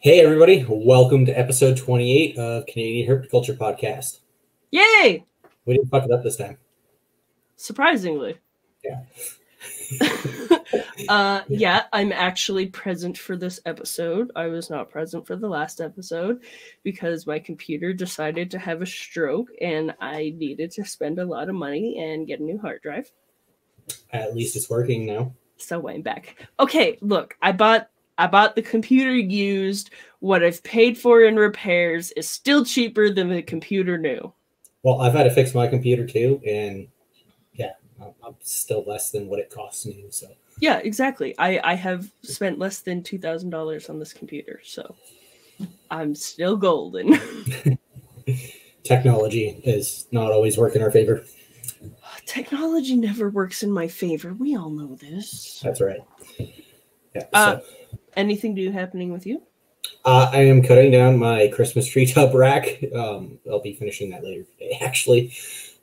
Hey everybody, welcome to episode 28 of Canadian Herpetoculture Podcast. Yay! We didn't fuck it up this time. Surprisingly. Yeah. Yeah, I'm actually present for this episode. I was not present for the last episode because my computer decided to have a stroke and I needed to spend a lot of money and get a new hard drive. At least it's working now. So I'm back. Okay, look, I bought the computer used. What I've paid for in repairs is still cheaper than the computer new. Well, I've had to fix my computer too, and yeah, I'm still less than what it costs new. So yeah, exactly. I have spent less than $2,000 on this computer, so I'm still golden. Technology is not always working in our favor. Technology never works in my favor. We all know this. That's right. Yeah. Anything new happening with you? I am cutting down my Christmas tree tub rack. I'll be finishing that later today, actually.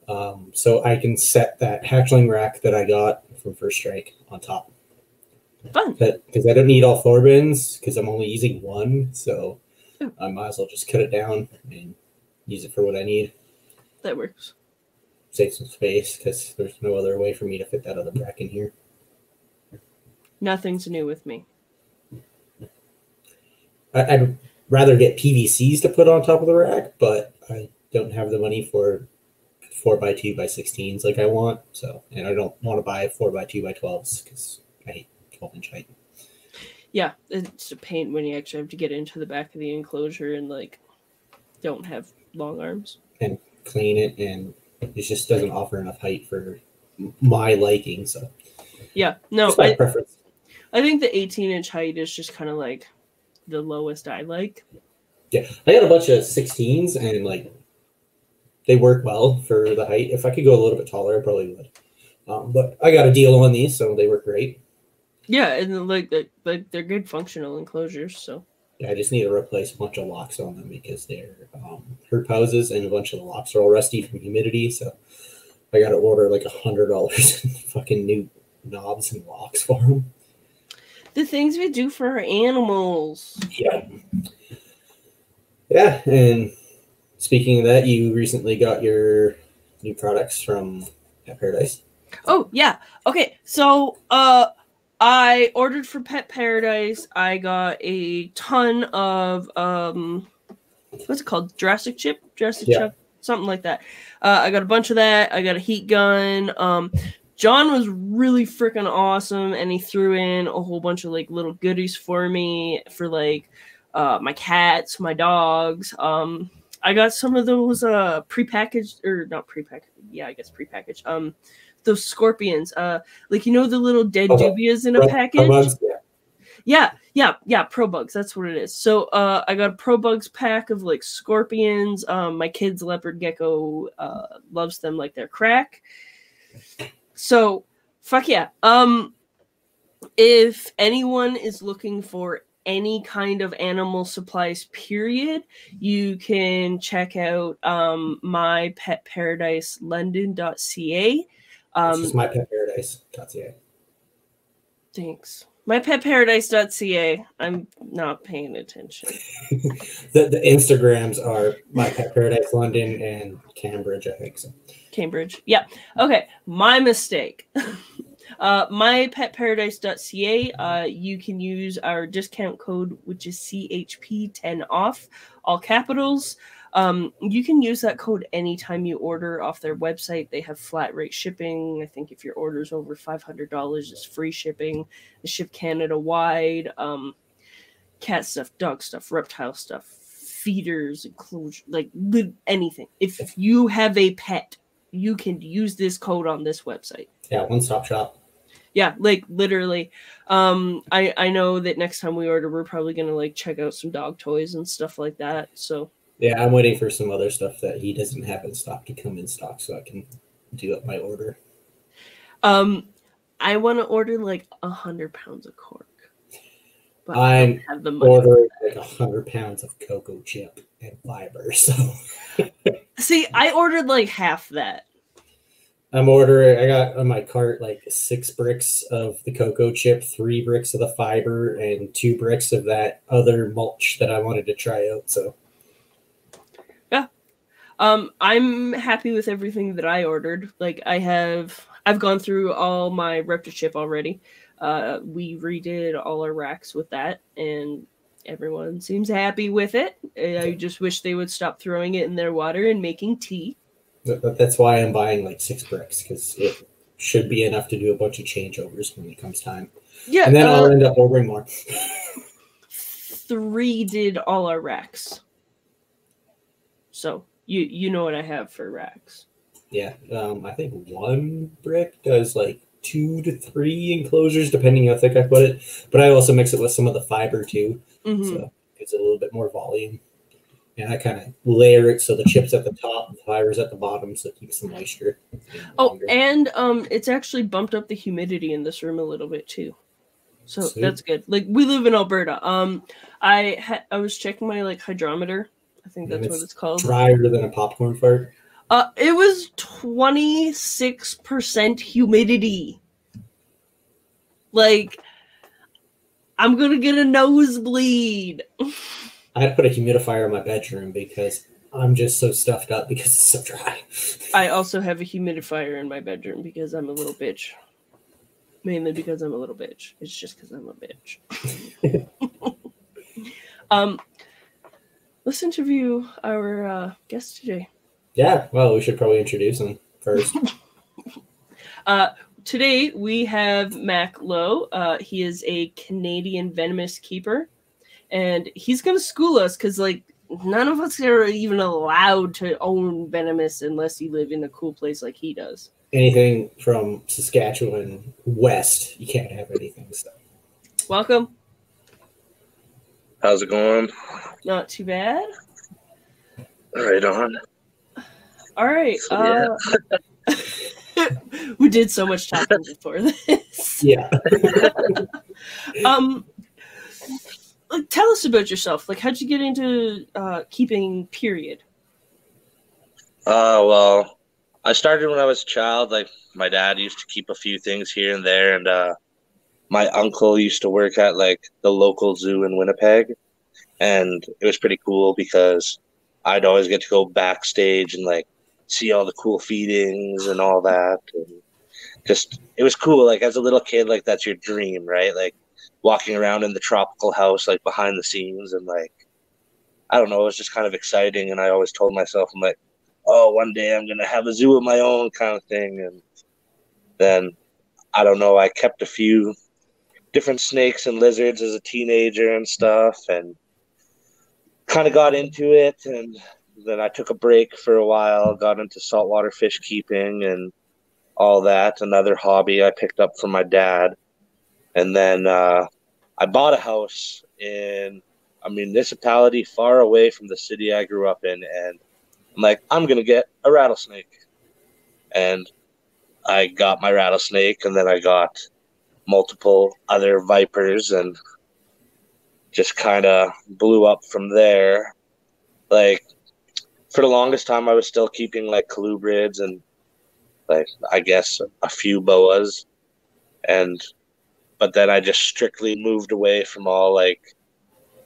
So I can set that hatchling rack that I got from First Strike on top. Fun. Because I don't need all 4 bins, because I'm only using 1. So I might as well just cut it down and use it for what I need. That works. Save some space, because there's no other way for me to fit that other rack in here. Nothing's new with me. I'd rather get PVCs to put on top of the rack, but I don't have the money for 4x2x16s like I want. So, and I don't want to buy 4x2x12s because I hate 12-inch height. Yeah, it's a pain when you actually have to get into the back of the enclosure and don't have long arms and clean it, and it just doesn't offer enough height for my liking. So yeah, no, my preference. I think the 18-inch height is just kind of like the lowest I like. Yeah, I got a bunch of 16s and they work well for the height. If I could go a little bit taller, I probably would. But I got a deal on these, so they work great. Yeah, and they're good functional enclosures. So yeah, I just need to replace a bunch of locks on them because they're herp houses, and a bunch of the locks are all rusty from humidity. So I got to order $100 in fucking new knobs and locks for them. The things we do for our animals. Yeah. Yeah, and speaking of that, you recently got your new products from Pet Paradise. Oh, yeah. Okay, so I ordered for Pet Paradise. I got a ton of what's it called? Jurassic chip, something like that. I got a bunch of that. I got a heat gun. John was really freaking awesome, and he threw in a whole bunch of little goodies for me for my cats, my dogs. I got some of those prepackaged, or not prepackaged. Yeah, I guess prepackaged. Those scorpions. The little dead dubias in a package. Yeah, Pro Bugs. That's what it is. So I got a Pro Bugs pack of scorpions. My kid's leopard gecko loves them like they're crack. So, fuck yeah. If anyone is looking for any kind of animal supplies, period, you can check out mypetparadise.london.ca. It's just mypetparadise.ca. Thanks. Mypetparadise.ca. I'm not paying attention. The Instagrams are My Pet Paradise London and Cambridge, I think so. Cambridge. Yeah. Okay. My mistake. Mypetparadise.ca. You can use our discount code, which is CHP10 off, all capitals. You can use that code anytime you order off their website. They have flat rate shipping. I think if your order is over $500, it's free shipping. They ship Canada wide. Cat stuff, dog stuff, reptile stuff, feeders, enclosure, anything. If you have a pet, you can use this code on this website. Yeah, one-stop shop. Yeah, literally. I know that next time we order, we're probably gonna check out some dog toys and stuff like that. So yeah, I'm waiting for some other stuff that he doesn't have in stock to come in stock so I can do up my order. I want to order 100 pounds of cork. But I'm ordering 100 pounds of cocoa chip and fiber. So see, I ordered half that. I'm ordering. I got on my cart like 6 bricks of the cocoa chip, 3 bricks of the fiber, and 2 bricks of that other mulch that I wanted to try out. So, yeah, I'm happy with everything that I ordered. Like I've gone through all my Reptochip already. We redid all our racks with that, and everyone seems happy with it. I just wish they would stop throwing it in their water and making tea. that's why I'm buying like 6 bricks because it should be enough to do a bunch of changeovers when it comes time. Yeah, and then I'll end up ordering more. 3 did all our racks, so you know what I have for racks. Yeah, I think 1 brick does like 2 to 3 enclosures, depending how thick I put it. But I also mix it with some of the fiber too, so it gives it a little bit more volume. And I kind of layer it so the chip's at the top, the fiber's at the bottom, so it keeps the moisture. Oh, and it's actually bumped up the humidity in this room a little bit too, so Sweet. That's good. Like we live in Alberta. I was checking my like hydrometer. I think that's what it's called. Drier than a popcorn fart. It was 26% humidity. Like, I'm gonna get a nosebleed. I had to put a humidifier in my bedroom because I'm just so stuffed up because it's so dry. I also have a humidifier in my bedroom because I'm a little bitch. Mainly because I'm a little bitch. It's just because I'm a bitch. Let's interview our guest today. Yeah, well, we should probably introduce him first. Today we have Mac Lowe. He is a Canadian venomous keeper, and he's going to school us because, like, none of us are even allowed to own venomous unless you live in a cool place like he does. Anything from Saskatchewan west, you can't have anything. So. Welcome. How's it going? Not too bad. Right on. All right. Yeah. We did so much talking before this. Yeah. Like, tell us about yourself. Like, how'd you get into keeping? Period. Well, I started when I was a child. Like, my dad used to keep a few things here and there, and my uncle used to work at like the local zoo in Winnipeg, and it was pretty cool because I'd always get to go backstage and like see all the cool feedings and all that, and just it was cool. Like as a little kid, like that's your dream, right? Like walking around in the tropical house, like behind the scenes, and like I don't know, it was just kind of exciting. And I always told myself, I'm like, oh, one day I'm gonna have a zoo of my own, kind of thing. And then I don't know, I kept a few different snakes and lizards as a teenager and stuff, and kind of got into it. And then I took a break for a while, got into saltwater fish keeping and all that, another hobby I picked up from my dad. And then I bought a house in a municipality far away from the city I grew up in, and I'm like, I'm going to get a rattlesnake. And I got my rattlesnake, and then I got multiple other vipers, and just kind of blew up from there. Like, for the longest time, I was still keeping, like, colubrids and, like, I guess a few boas. But then I just strictly moved away from all, like,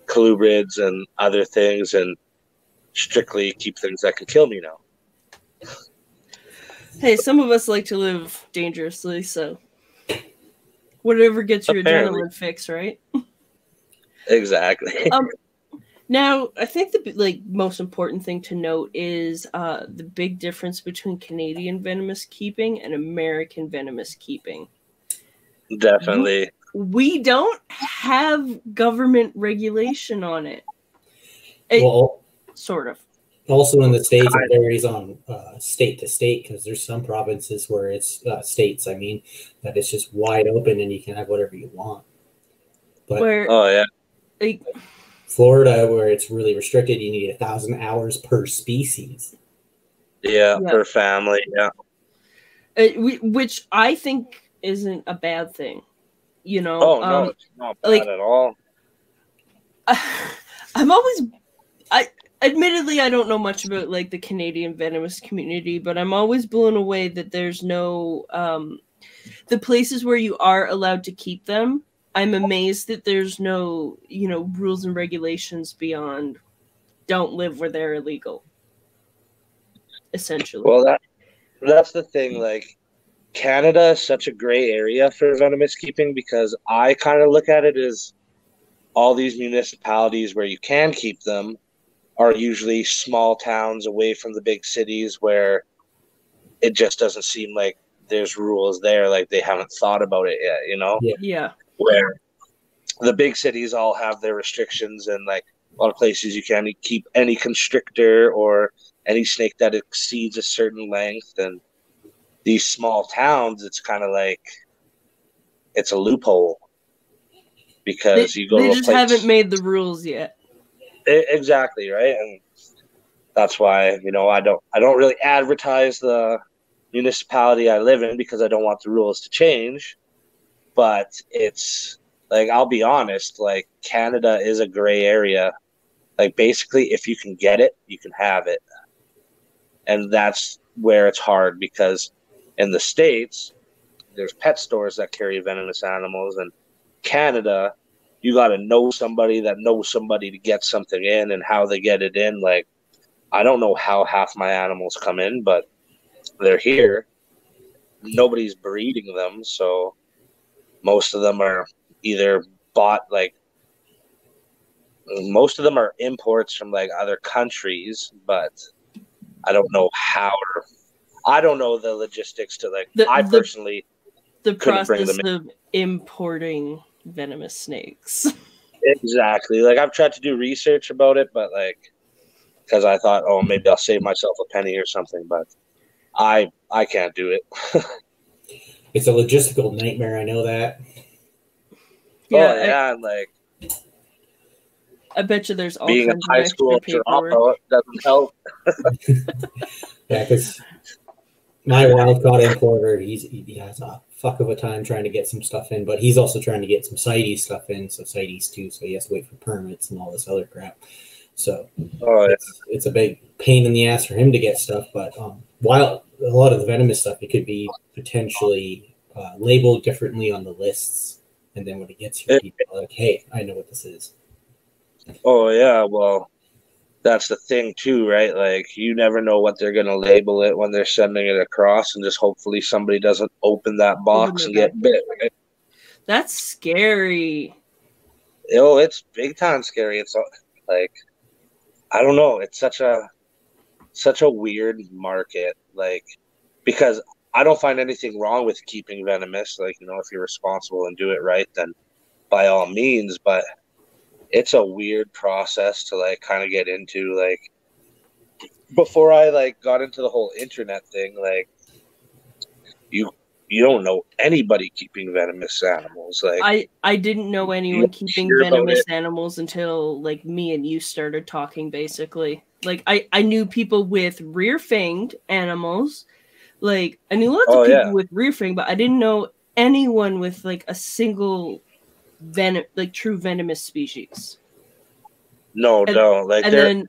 colubrids and other things and strictly keep things that can kill me now. Hey, some of us like to live dangerously, so whatever gets your adrenaline fix, right? Exactly. Now, I think the most important thing to note is the big difference between Canadian venomous keeping and American venomous keeping. Definitely. We don't have government regulation on it. Well, sort of. Also in the States, it varies on state to state because there's some provinces where it's states, I mean, that it's just wide open and you can have whatever you want. But Florida, where it's really restricted, you need 1,000 hours per species. Yeah, per family, yeah. Which I think isn't a bad thing, you know. Oh, no, it's not bad at all. I'm always... admittedly, I don't know much about like the Canadian venomous community, but I'm always blown away that there's no the places where you are allowed to keep them. I'm amazed that there's no, you know, rules and regulations beyond don't live where they're illegal. Essentially. Well, that's the thing. Like, Canada is such a gray area for venomous keeping because I kind of look at it as all these municipalities where you can keep them are usually small towns away from the big cities where it just doesn't seem like there's rules there. Like they haven't thought about it yet, you know? Yeah. Where the big cities all have their restrictions and like a lot of places you can't keep any constrictor or any snake that exceeds a certain length. And these small towns, it's kind of like it's a loophole because you go they to a just place, haven't made the rules yet. Exactly, right? And that's why, you know, I don't really advertise the municipality I live in because I don't want the rules to change. But it's like, I'll be honest, like Canada is a gray area. Like basically if you can get it, you can have it. And that's where it's hard because in the States, there's pet stores that carry venomous animals. And Canada, you got to know somebody that knows somebody to get something in and how they get it in. Like, I don't know how half my animals come in, but they're here. Nobody's breeding them. So most of them are either bought, like, most of them are imports from like other countries, but I don't know how. I don't know the logistics to like. I personally the couldn't bring process them in. of importing venomous snakes. Exactly. Like I've tried to do research about it, but like because I thought, oh, maybe I'll save myself a penny or something, but I can't do it. It's a logistical nightmare. I know that. Yeah, and like I bet you there's all being kinds a high of school extra paperwork. dropout doesn't help. Yeah, because my wild caught importer, he has a fuck of a time trying to get some stuff in, but he's also trying to get some CITES stuff in, so CITES too, so he has to wait for permits and all this other crap. So it's a big pain in the ass for him to get stuff, but while a lot of the venomous stuff, it could be potentially labeled differently on the lists, and then when it gets here, people are like, hey, I know what this is. Oh, yeah, well, that's the thing too, right? Like, you never know what they're going to label it when they're sending it across, and just hopefully somebody doesn't open that box and get bit, right? That's scary. Oh, it's big time scary. It's like, I don't know. It's such a weird market, like, because I don't find anything wrong with keeping venomous. Like, you know, if you're responsible and do it right, then by all means, but it's a weird process to like kind of get into. Like before I like got into the whole internet thing, like you don't know anybody keeping venomous animals. Like I didn't know anyone keeping venomous animals until like me and you started talking, basically. Like I knew people with rear-fanged animals. Like I knew lots of people with rear-fang, but I didn't know anyone with like a single true venomous species. No. Like, and then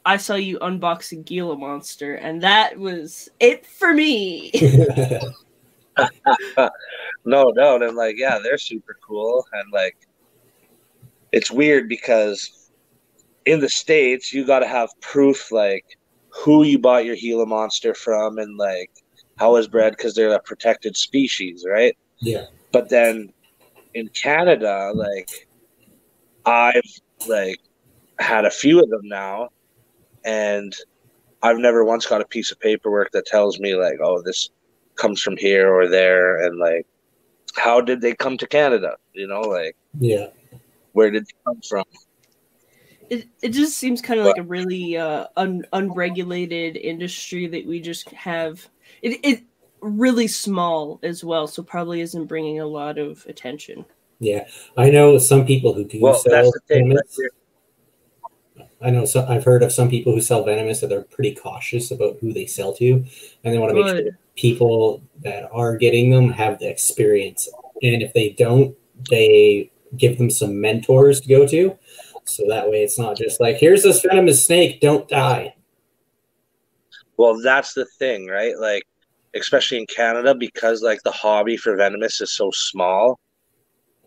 I saw you unboxing Gila Monster, and that was it for me. No, and like, yeah, they're super cool, and like, it's weird because in the States you got to have proof, like who you bought your Gila Monster from, and like how it was bred, because they're a protected species, right? Yeah. But then in Canada, like I've like had a few of them now, and I've never once got a piece of paperwork that tells me like, oh, this comes from here or there, and like how did they come to Canada? You know, like where did they come from? It just seems kind of like a really unregulated industry that we just have. It really small as well, so probably isn't bringing a lot of attention. Yeah, I know some people who do sell venomous. I know I've heard of some people who sell venomous that they're pretty cautious about who they sell to, and they want to make sure people that are getting them have the experience. And if they don't, they give them some mentors to go to. So that way it's not just like, here's this venomous snake, don't die. Well, that's the thing, right? Like, especially in Canada, because like the hobby for venomous is so small,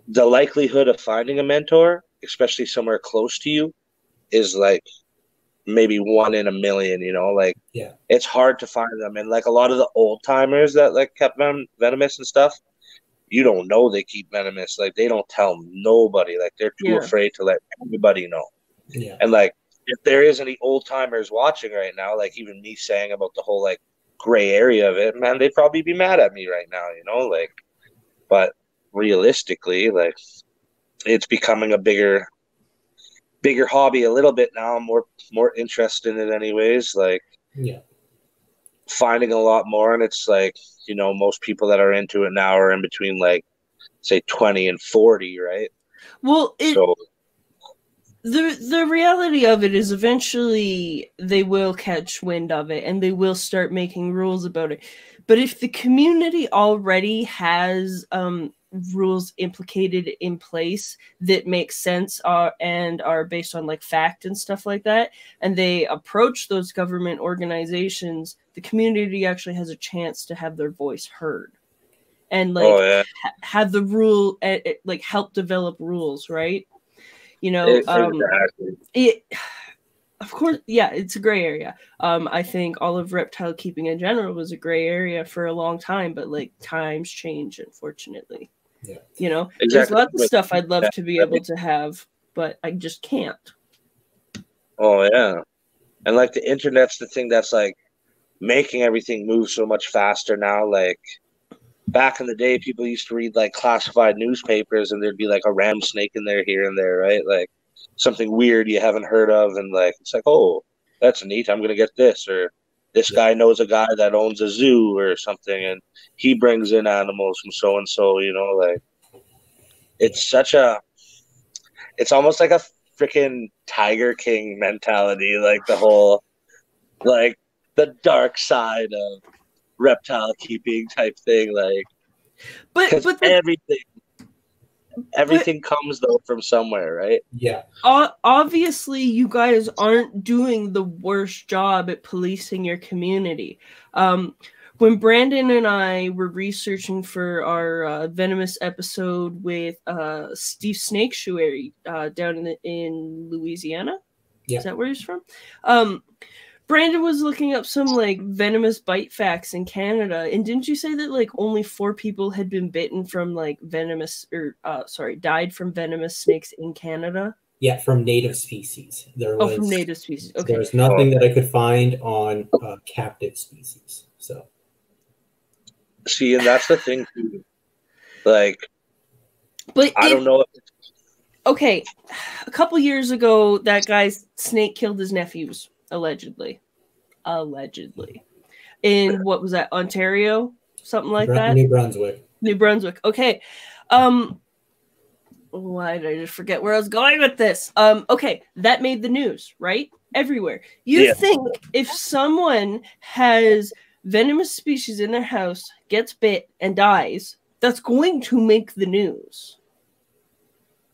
the likelihood of finding a mentor, especially somewhere close to you, is like maybe 1 in 1,000,000, you know, like Yeah. it's hard to find them. And like a lot of the old timers that like kept venomous and stuff, you don't know they keep venomous. Like they don't tell nobody. Like they're too afraid to let anybody know. Yeah. And like if there is any old timers watching right now, like even me saying about the whole like gray area of it, man, they'd probably be mad at me right now, you know, like, but realistically, like it's becoming a bigger hobby a little bit now. I'm more interested in it anyways, like finding a lot more. And it's like, you know, most people that are into it now are in between like say 20 and 40, right? Well, the reality of it is eventually they will catch wind of it and they will start making rules about it. But if the community already has rules implicated in place that make sense and are based on like fact and stuff like that, and they approach those government organizations, the community actually has a chance to have their voice heard and like have the rule like help develop rules, right? You know, of course, yeah, it's a gray area. I think all of reptile keeping in general was a gray area for a long time, but like times change, unfortunately. Yeah. You know, there's lots of stuff I'd love to be able to have, but I just can't. Oh yeah, and like the internet's the thing that's like making everything move so much faster now. Like back in the day, people used to read like classified newspapers, and there'd be like a ram snake in there here and there, right? Like something weird you haven't heard of, and like it's like, oh, that's neat. I'm gonna get this, or this guy knows a guy that owns a zoo or something, and he brings in animals from so and so. You know, like it's almost like a freaking Tiger King mentality, like the whole, like the dark side of reptile keeping type thing, like. But everything comes though from somewhere, right? Yeah. Obviously, you guys aren't doing the worst job at policing your community. When Brandon and I were researching for our Venomous episode with Steve Snakeshoery down in Louisiana, is that where he's from? Brandon was looking up some like venomous bite facts in Canada, and didn't you say that like only 4 people had been bitten from like died from venomous snakes in Canada? Yeah, from native species. From native species. Okay. There's nothing that I could find on captive species. So. See, and that's the thing too. Like, but I don't know. Okay, a couple years ago, that guy's snake killed his nephews. Allegedly. In what was that, Ontario? Something like that? New Brunswick. Okay. Why did I just forget where I was going with this? Okay, that made the news, right? Everywhere. You think if someone has venomous species in their house, gets bit, and dies, that's going to make the news.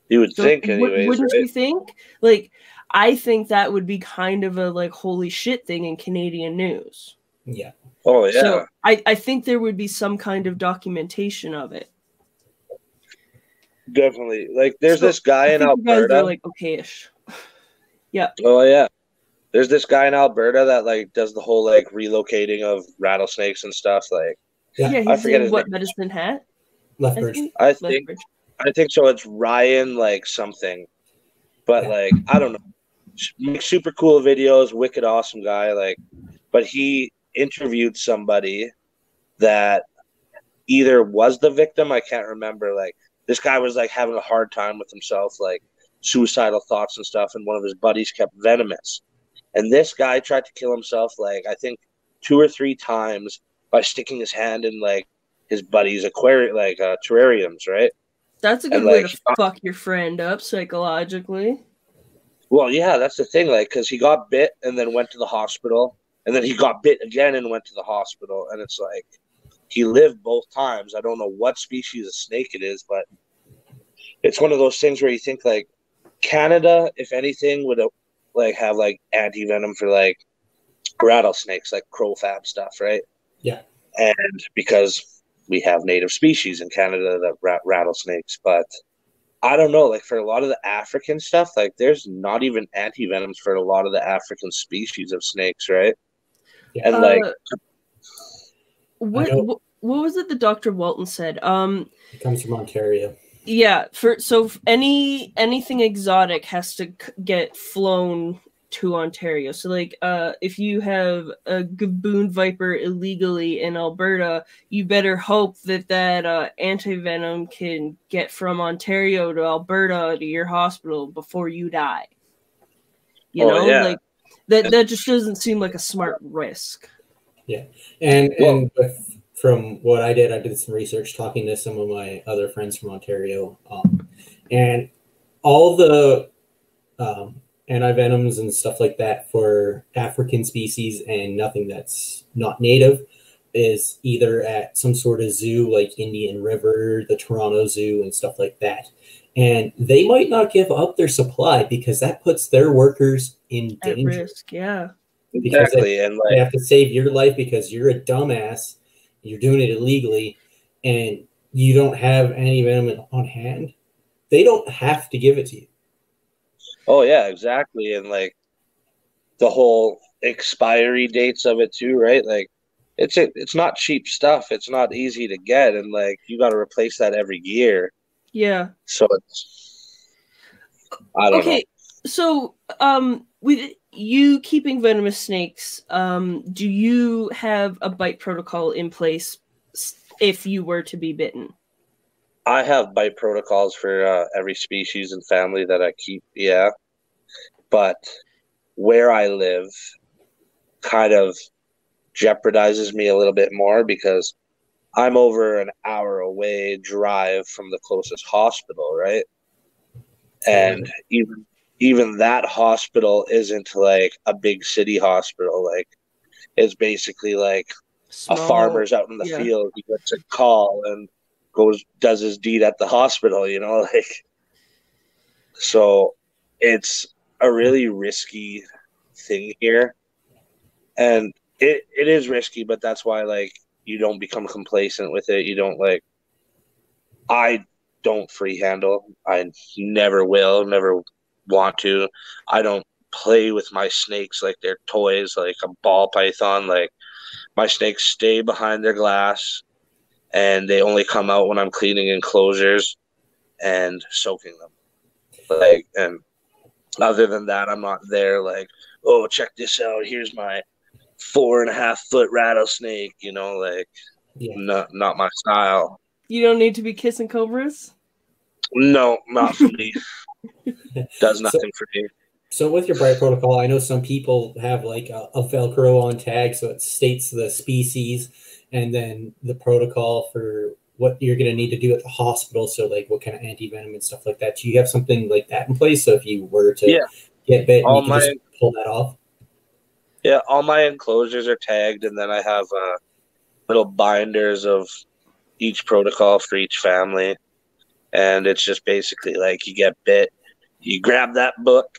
You would think, anyways. Wouldn't you think? Like, I think that would be kind of a like holy shit thing in Canadian news. Yeah. Oh yeah. So I think there would be some kind of documentation of it. Definitely. Like there's this guy in Alberta. You guys are like okay-ish. Yeah. Oh yeah. There's this guy in Alberta that like does the whole like relocating of rattlesnakes and stuff. Like he's I forget his name. Medicine Hat? Lethbridge. I think so. It's Ryan like something. But like I don't know. Makes super cool videos, wicked awesome guy, like, but he interviewed somebody that either was the victim, I can't remember, like this guy was like having a hard time with himself, like suicidal thoughts and stuff, and one of his buddies kept venomous, and this guy tried to kill himself like I think 2 or 3 times by sticking his hand in like his buddy's aquarium, like terrariums, right? That's a good way to fuck your friend up psychologically. Well, yeah, that's the thing, like, because he got bit and then went to the hospital, and then he got bit again and went to the hospital, and it's like, he lived both times. I don't know what species of snake it is, but it's one of those things where you think, like, Canada, if anything, would like have like anti-venom for like rattlesnakes, like crowfab stuff, right? Yeah. And because we have native species in Canada that rattlesnakes, but I don't know, like for a lot of the African stuff, like there's not even anti-venoms for a lot of the African species of snakes, right? Yeah. And like what was it that Dr. Walton said? It comes from Ontario. Yeah, anything exotic has to get flown to Ontario. So like if you have a gaboon viper illegally in Alberta, you better hope that anti-venom can get from Ontario to Alberta to your hospital before you die. You know, like that just doesn't seem like a smart risk. Yeah. And from what I did some research talking to some of my other friends from Ontario, and all the antivenoms and stuff like that for African species and nothing that's not native is either at some sort of zoo like Indian River, the Toronto Zoo, and stuff like that. And they might not give up their supply because that puts their workers in danger. At risk, yeah. Because they have to save your life because you're a dumbass. You're doing it illegally, and you don't have any venom on hand. They don't have to give it to you. Oh yeah, exactly, and like the whole expiry dates of it too, right? Like it's not cheap stuff. It's not easy to get, and like you got to replace that every year. Yeah. So I don't know. So with you keeping venomous snakes, do you have a bite protocol in place if you were to be bitten? I have bite protocols for every species and family that I keep, yeah. But where I live kind of jeopardizes me a little bit more because I'm over an hour away drive from the closest hospital, right? And even that hospital isn't like a big city hospital. Like it's basically like a farmer's out in the field. He gets a call and does his deed at the hospital, you know, like. So it's a really risky thing here, and it is risky, but that's why like you don't become complacent with it. You don't like. I don't free handle. I never will, never want to. I don't play with my snakes like they're toys, like a ball python. Like my snakes stay behind their glass, and they only come out when I'm cleaning enclosures and soaking them. Like, and other than that, I'm not there like, oh, check this out. Here's my 4.5-foot rattlesnake. You know, like, not my style. You don't need to be kissing cobras? No, not for me. Does nothing for me. So with your bite protocol, I know some people have like a Velcro on tag, so it states the species and then the protocol for what you're going to need to do at the hospital. So like what kind of anti-venom and stuff like that. Do you have something like that in place? So if you were to get bit, you can just pull that off? Yeah, all my enclosures are tagged, and then I have little binders of each protocol for each family. And it's just basically like you get bit, you grab that book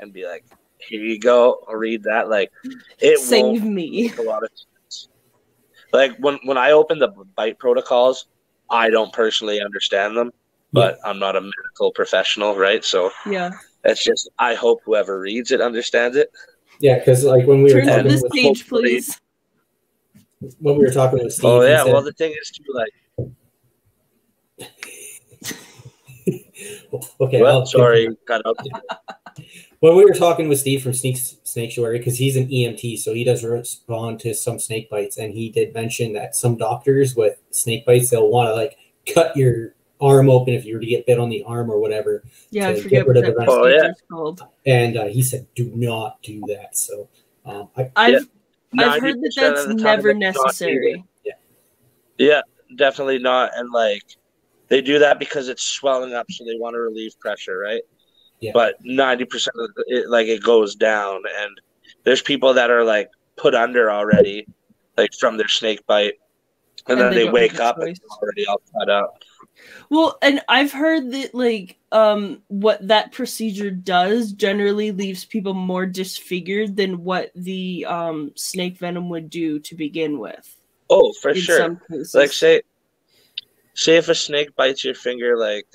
and be like, here you go, I'll read that. Like it save me. Make a lot of sense. Like when I open the bite protocols, I don't personally understand them, but I'm not a medical professional, right? So it's just I hope whoever reads it understands it. Yeah, because like when we were talking this page, please. When we were talking with Steve, oh yeah, well the thing is too like. Okay, well, sorry, cut out. When we were talking with Steve from Snaketuary, because he's an EMT, so he does respond to some snake bites, and he did mention that some doctors with snake bites, they'll want to like cut your arm open if you were to get bit on the arm or whatever. Yeah, I forget what that procedure is called. And he said, "Do not do that." So I've heard that that's never necessary. Yeah, definitely not. And like they do that because it's swelling up, so they want to relieve pressure, right? Yeah. But 90% of it, like it goes down, and there's people that are like put under already, like from their snake bite, and then they wake up and it's already all cut up. Well, and I've heard that like what that procedure does generally leaves people more disfigured than what the snake venom would do to begin with. Oh, for In sure. some cases. Like say if a snake bites your finger, like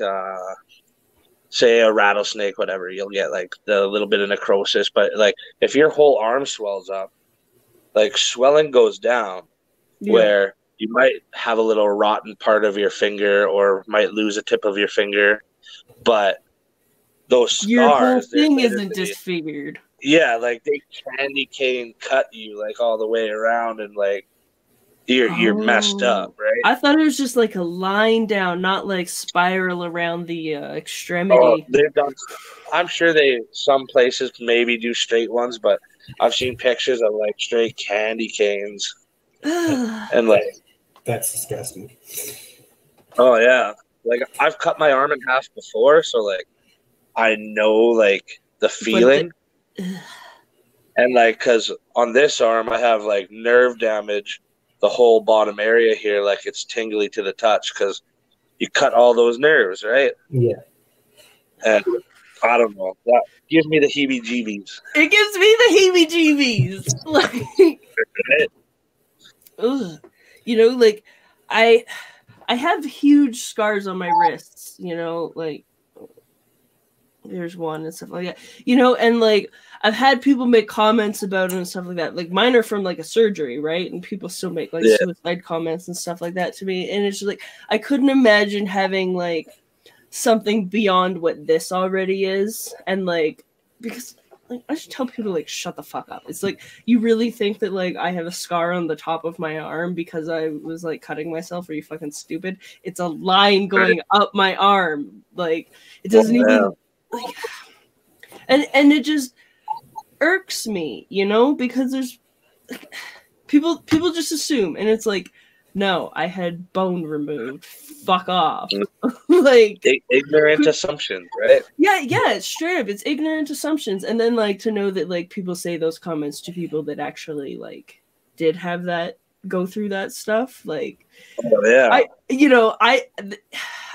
say a rattlesnake, whatever, you'll get like the little bit of necrosis. But like if your whole arm swells up, like swelling goes down, where you might have a little rotten part of your finger or might lose a tip of your finger, but those your whole scars, thing isn't disfigured. Yeah, like they candy cane cut you like all the way around, and like you're messed up, right? I thought it was just like a line down, not like spiral around the extremity. Oh, they've done. I'm sure some places maybe do straight ones, but I've seen pictures of like straight candy canes, and like that's disgusting. Oh yeah, like I've cut my arm in half before, so like I know like the feeling, and like because on this arm I have like nerve damage. The whole bottom area here, like it's tingly to the touch because you cut all those nerves, right? Yeah. And I don't know. That gives me the heebie-jeebies. It gives me the heebie-jeebies. Like, ugh. You know, like I have huge scars on my wrists. You know, like there's one and stuff like that. You know, and like I've had people make comments about it and stuff like that. Like mine are from like a surgery, right? And people still make like suicide comments and stuff like that to me. And it's just like I couldn't imagine having like something beyond what this already is. And like because like I should tell people like shut the fuck up. It's like you really think that like I have a scar on the top of my arm because I was like cutting myself? Are you fucking stupid? It's a line going up my arm. Like it doesn't even like and it just irks me, you know, because there's like, people just assume, and it's like, no, I had bone removed. Fuck off. Like ignorant assumptions, right? Yeah, it's straight up. It's ignorant assumptions, and then like to know that like people say those comments to people that actually like did have that go through that stuff. Like,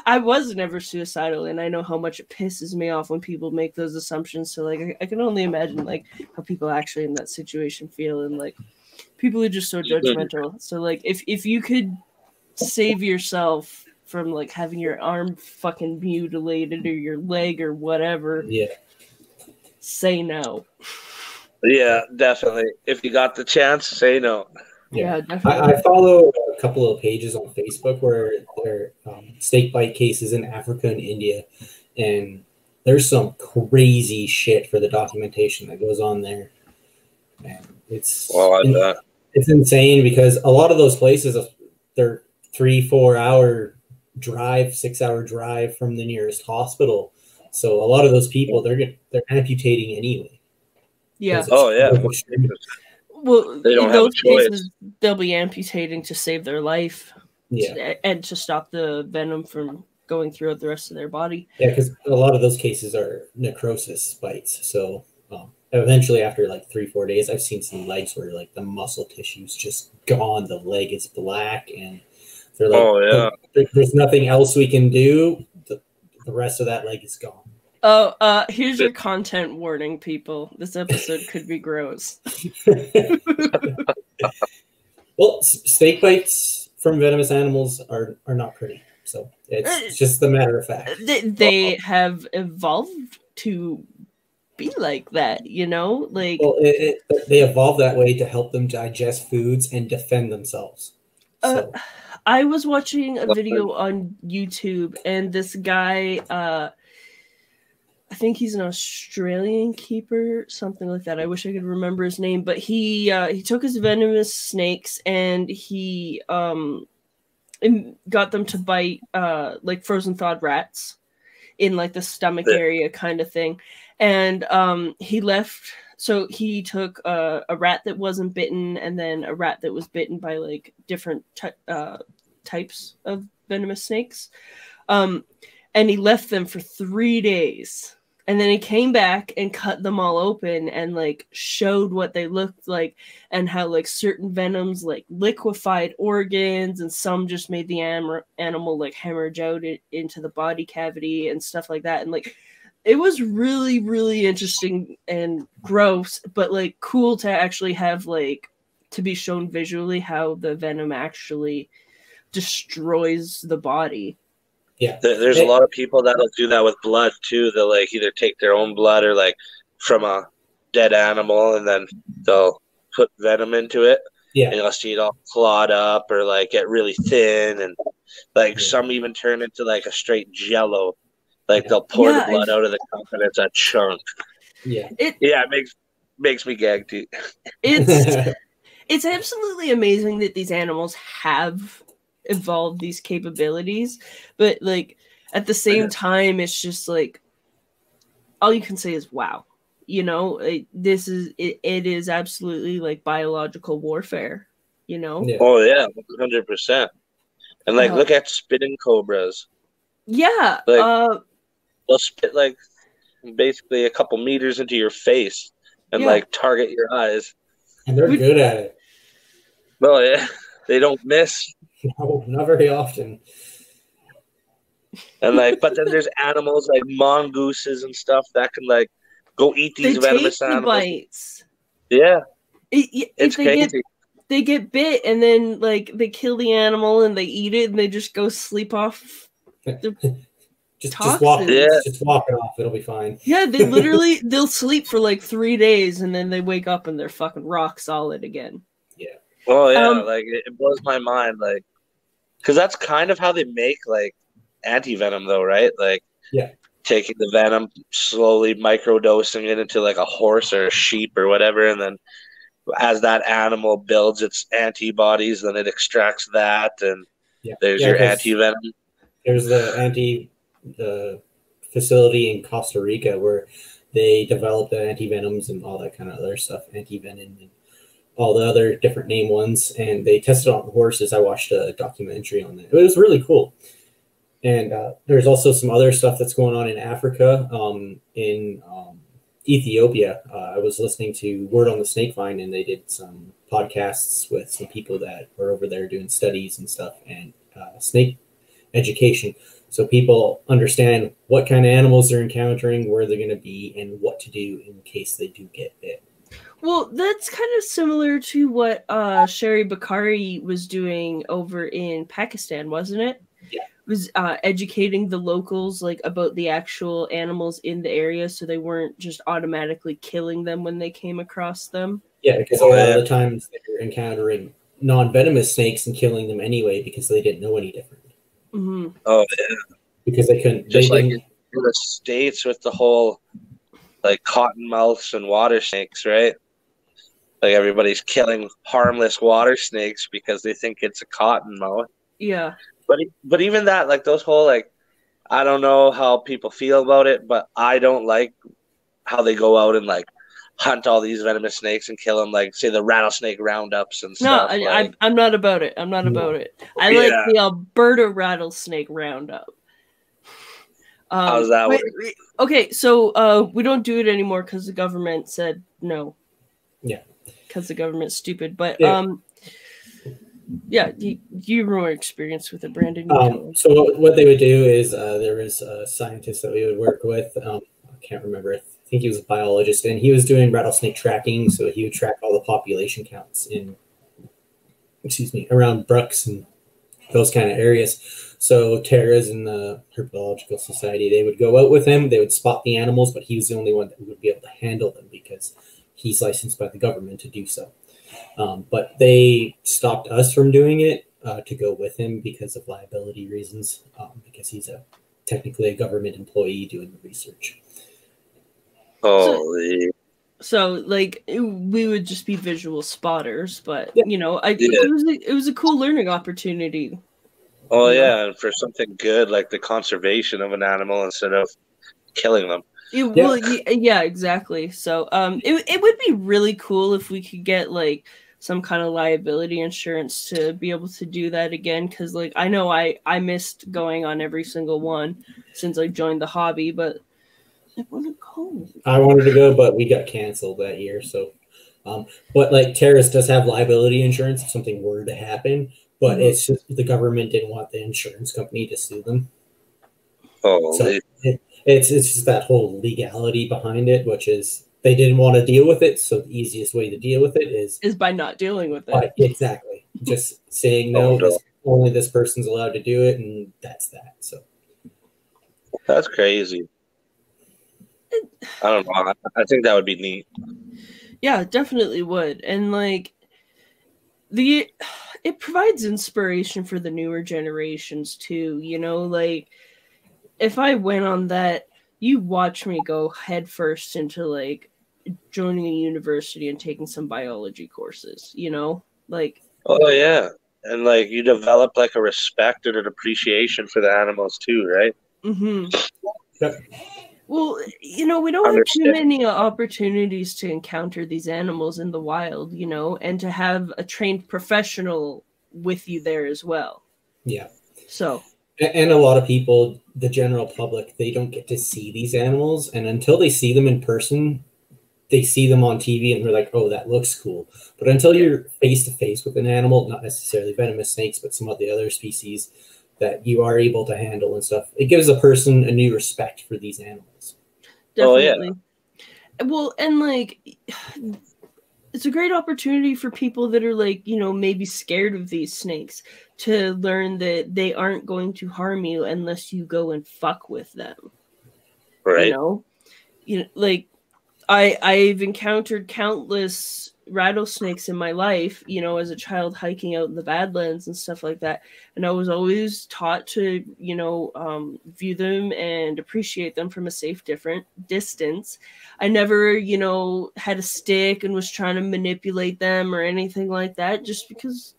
I was never suicidal, and I know how much it pisses me off when people make those assumptions. So like I can only imagine like how people actually in that situation feel, and like people are just so judgmental. So like if you could save yourself from like having your arm fucking mutilated or your leg or whatever, say no. Yeah, definitely. If you got the chance, say no. Yeah, definitely. I follow a couple of pages on Facebook where there are snake bite cases in Africa and India, and there's some crazy shit for the documentation that goes on there. And it's insane because a lot of those places they're 3-4 hour drive, 6 hour drive from the nearest hospital. So a lot of those people they're amputating anyway. Yeah. Oh yeah. Well, in those cases, they'll be amputating to save their life, and to stop the venom from going throughout the rest of their body. Yeah, because a lot of those cases are necrosis bites. So eventually, after like 3-4 days, I've seen some legs where like the muscle tissue's just gone, the leg is black, and they're like, there's nothing else we can do. The rest of that leg is gone. Oh, here's your content warning, people. This episode could be gross. Well, snake bites from venomous animals are not pretty. So it's just a matter of fact. They have evolved to be like that, you know? Like, well, they evolved that way to help them digest foods and defend themselves. So. I was watching a video on YouTube, and this guy... I think he's an Australian keeper, something like that. I wish I could remember his name, but he took his venomous snakes and he got them to bite like frozen thawed rats in like the stomach area kind of thing. And he left. So he took a rat that wasn't bitten and then a rat that was bitten by like different types of venomous snakes. And he left them for 3 days. And then he came back and cut them all open and like showed what they looked like and how like certain venoms like liquefied organs and some just made the animal like hemorrhage out into the body cavity and stuff like that. And like it was really, really interesting and gross, but like cool to actually have like to be shown visually how the venom actually destroys the body. Yeah, there's a lot of people that'll do that with blood too. They'll like either take their own blood or like from a dead animal, and then they'll put venom into it. Yeah, and you'll see it all clot up or like get really thin, and like some even turn into like a straight jello. Like they'll pour the blood out of the cup and it's a chunk. Yeah, it makes me gag too. It's absolutely amazing that these animals have evolved these capabilities, but like at the same time it's just like all you can say is wow, you know. It is absolutely like biological warfare, you know. Oh yeah, 100%. And like look at spitting cobras. Like they'll spit like basically a couple meters into your face and like target your eyes, and they're good at it. Well, yeah, they don't miss. No, not very often. And like, but then there's animals like mongooses and stuff that can like go eat these venomous animals. Bites. Yeah, it's crazy. They get bit and then like they kill the animal and they eat it and they just go sleep off. Just walk it off. It'll be fine. Yeah, they'll sleep for like 3 days and then they wake up and they're fucking rock solid again. Yeah. Oh yeah, like it blows my mind, like, because that's kind of how they make like anti-venom, though, right? Like, taking the venom, slowly microdosing it into like a horse or a sheep or whatever, and then as that animal builds its antibodies, then it extracts that, and there's your anti-venom. There's the facility in Costa Rica where they develop the anti-venoms and all that kind of other stuff, anti-venom and all the other different name ones, and they tested on horses. I watched a documentary on that. It was really cool. And there's also some other stuff that's going on in Africa, in Ethiopia. I was listening to Word on the Snakevine, and they did some podcasts with some people that were over there doing studies and stuff, and snake education. So people understand what kind of animals they're encountering, where they're going to be, and what to do in case they do get bit. Well, that's kind of similar to what Sherry Bakari was doing over in Pakistan, wasn't it? Yeah. It was educating the locals like about the actual animals in the area so they weren't just automatically killing them when they came across them. Yeah, because a lot of the times they're encountering non-venomous snakes and killing them anyway because they didn't know any different. Mm-hmm. Oh, yeah. Because they couldn't. Just like in the States with the whole like cottonmouths and water snakes, right? Like everybody's killing harmless water snakes because they think it's a cottonmouth. Yeah. But even that, like those whole like, I don't know how people feel about it, but I don't like how they go out and like hunt all these venomous snakes and kill them, like say the rattlesnake roundups and stuff. No, I'm not about it. I'm not about it. I like the Alberta rattlesnake roundup. How's that work? Okay, so we don't do it anymore because the government said no. Yeah. Because the government's stupid. But you were more experienced with it, Brandon. So what they would do is there was a scientist that we would work with. I can't remember. I think he was a biologist, and he was doing rattlesnake tracking. So he would track all the population counts around Brooks and those kind of areas. So Tara's in the Herpetoculture Society, they would go out with him. They would spot the animals, but he was the only one that would be able to handle them because he's licensed by the government to do so. But they stopped us from doing it to go with him because of liability reasons, because he's technically a government employee doing the research. Holy. So like we would just be visual spotters, but you know, it was a cool learning opportunity. Oh yeah, and for something good like the conservation of an animal instead of killing them. Yeah, exactly. So it would be really cool if we could get like some kind of liability insurance to be able to do that again, because like I know I missed going on every single one since I joined the hobby, but I want to go. I wanted to go, but we got canceled that year. So, but like Terrace does have liability insurance if something were to happen, but it's just the government didn't want the insurance company to sue them. Oh, So it's just that whole legality behind it, which is they didn't want to deal with it. So the easiest way to deal with it is by not dealing with it. Exactly. Just saying no, only this person's allowed to do it, and that's that. So that's crazy. I don't know. I think that would be neat. Yeah, definitely would. And like it provides inspiration for the newer generations too, you know, like if I went on that, you watch me go headfirst into like joining a university and taking some biology courses, you know? Like oh yeah. And like you develop like a respect and an appreciation for the animals too, right? Yep. Well, you know, we don't have too many opportunities to encounter these animals in the wild, you know, and to have a trained professional with you there as well. Yeah. So. And a lot of people, the general public, they don't get to see these animals. And until they see them in person, they see them on TV and they're like, oh, that looks cool. But until you're face to face with an animal, not necessarily venomous snakes, but some of the other species that you are able to handle and stuff, it gives a person a new respect for these animals. Definitely. Oh, yeah. Well, and like, it's a great opportunity for people that are like, you know, maybe scared of these snakes to learn that they aren't going to harm you unless you go and fuck with them. Right. You know, like I've encountered countless rattlesnakes in my life, you know, as a child hiking out in the Badlands and stuff like that. And I was always taught to, you know, view them and appreciate them from a safe, different distance. I never, you know, had a stick and was trying to manipulate them or anything like that, just because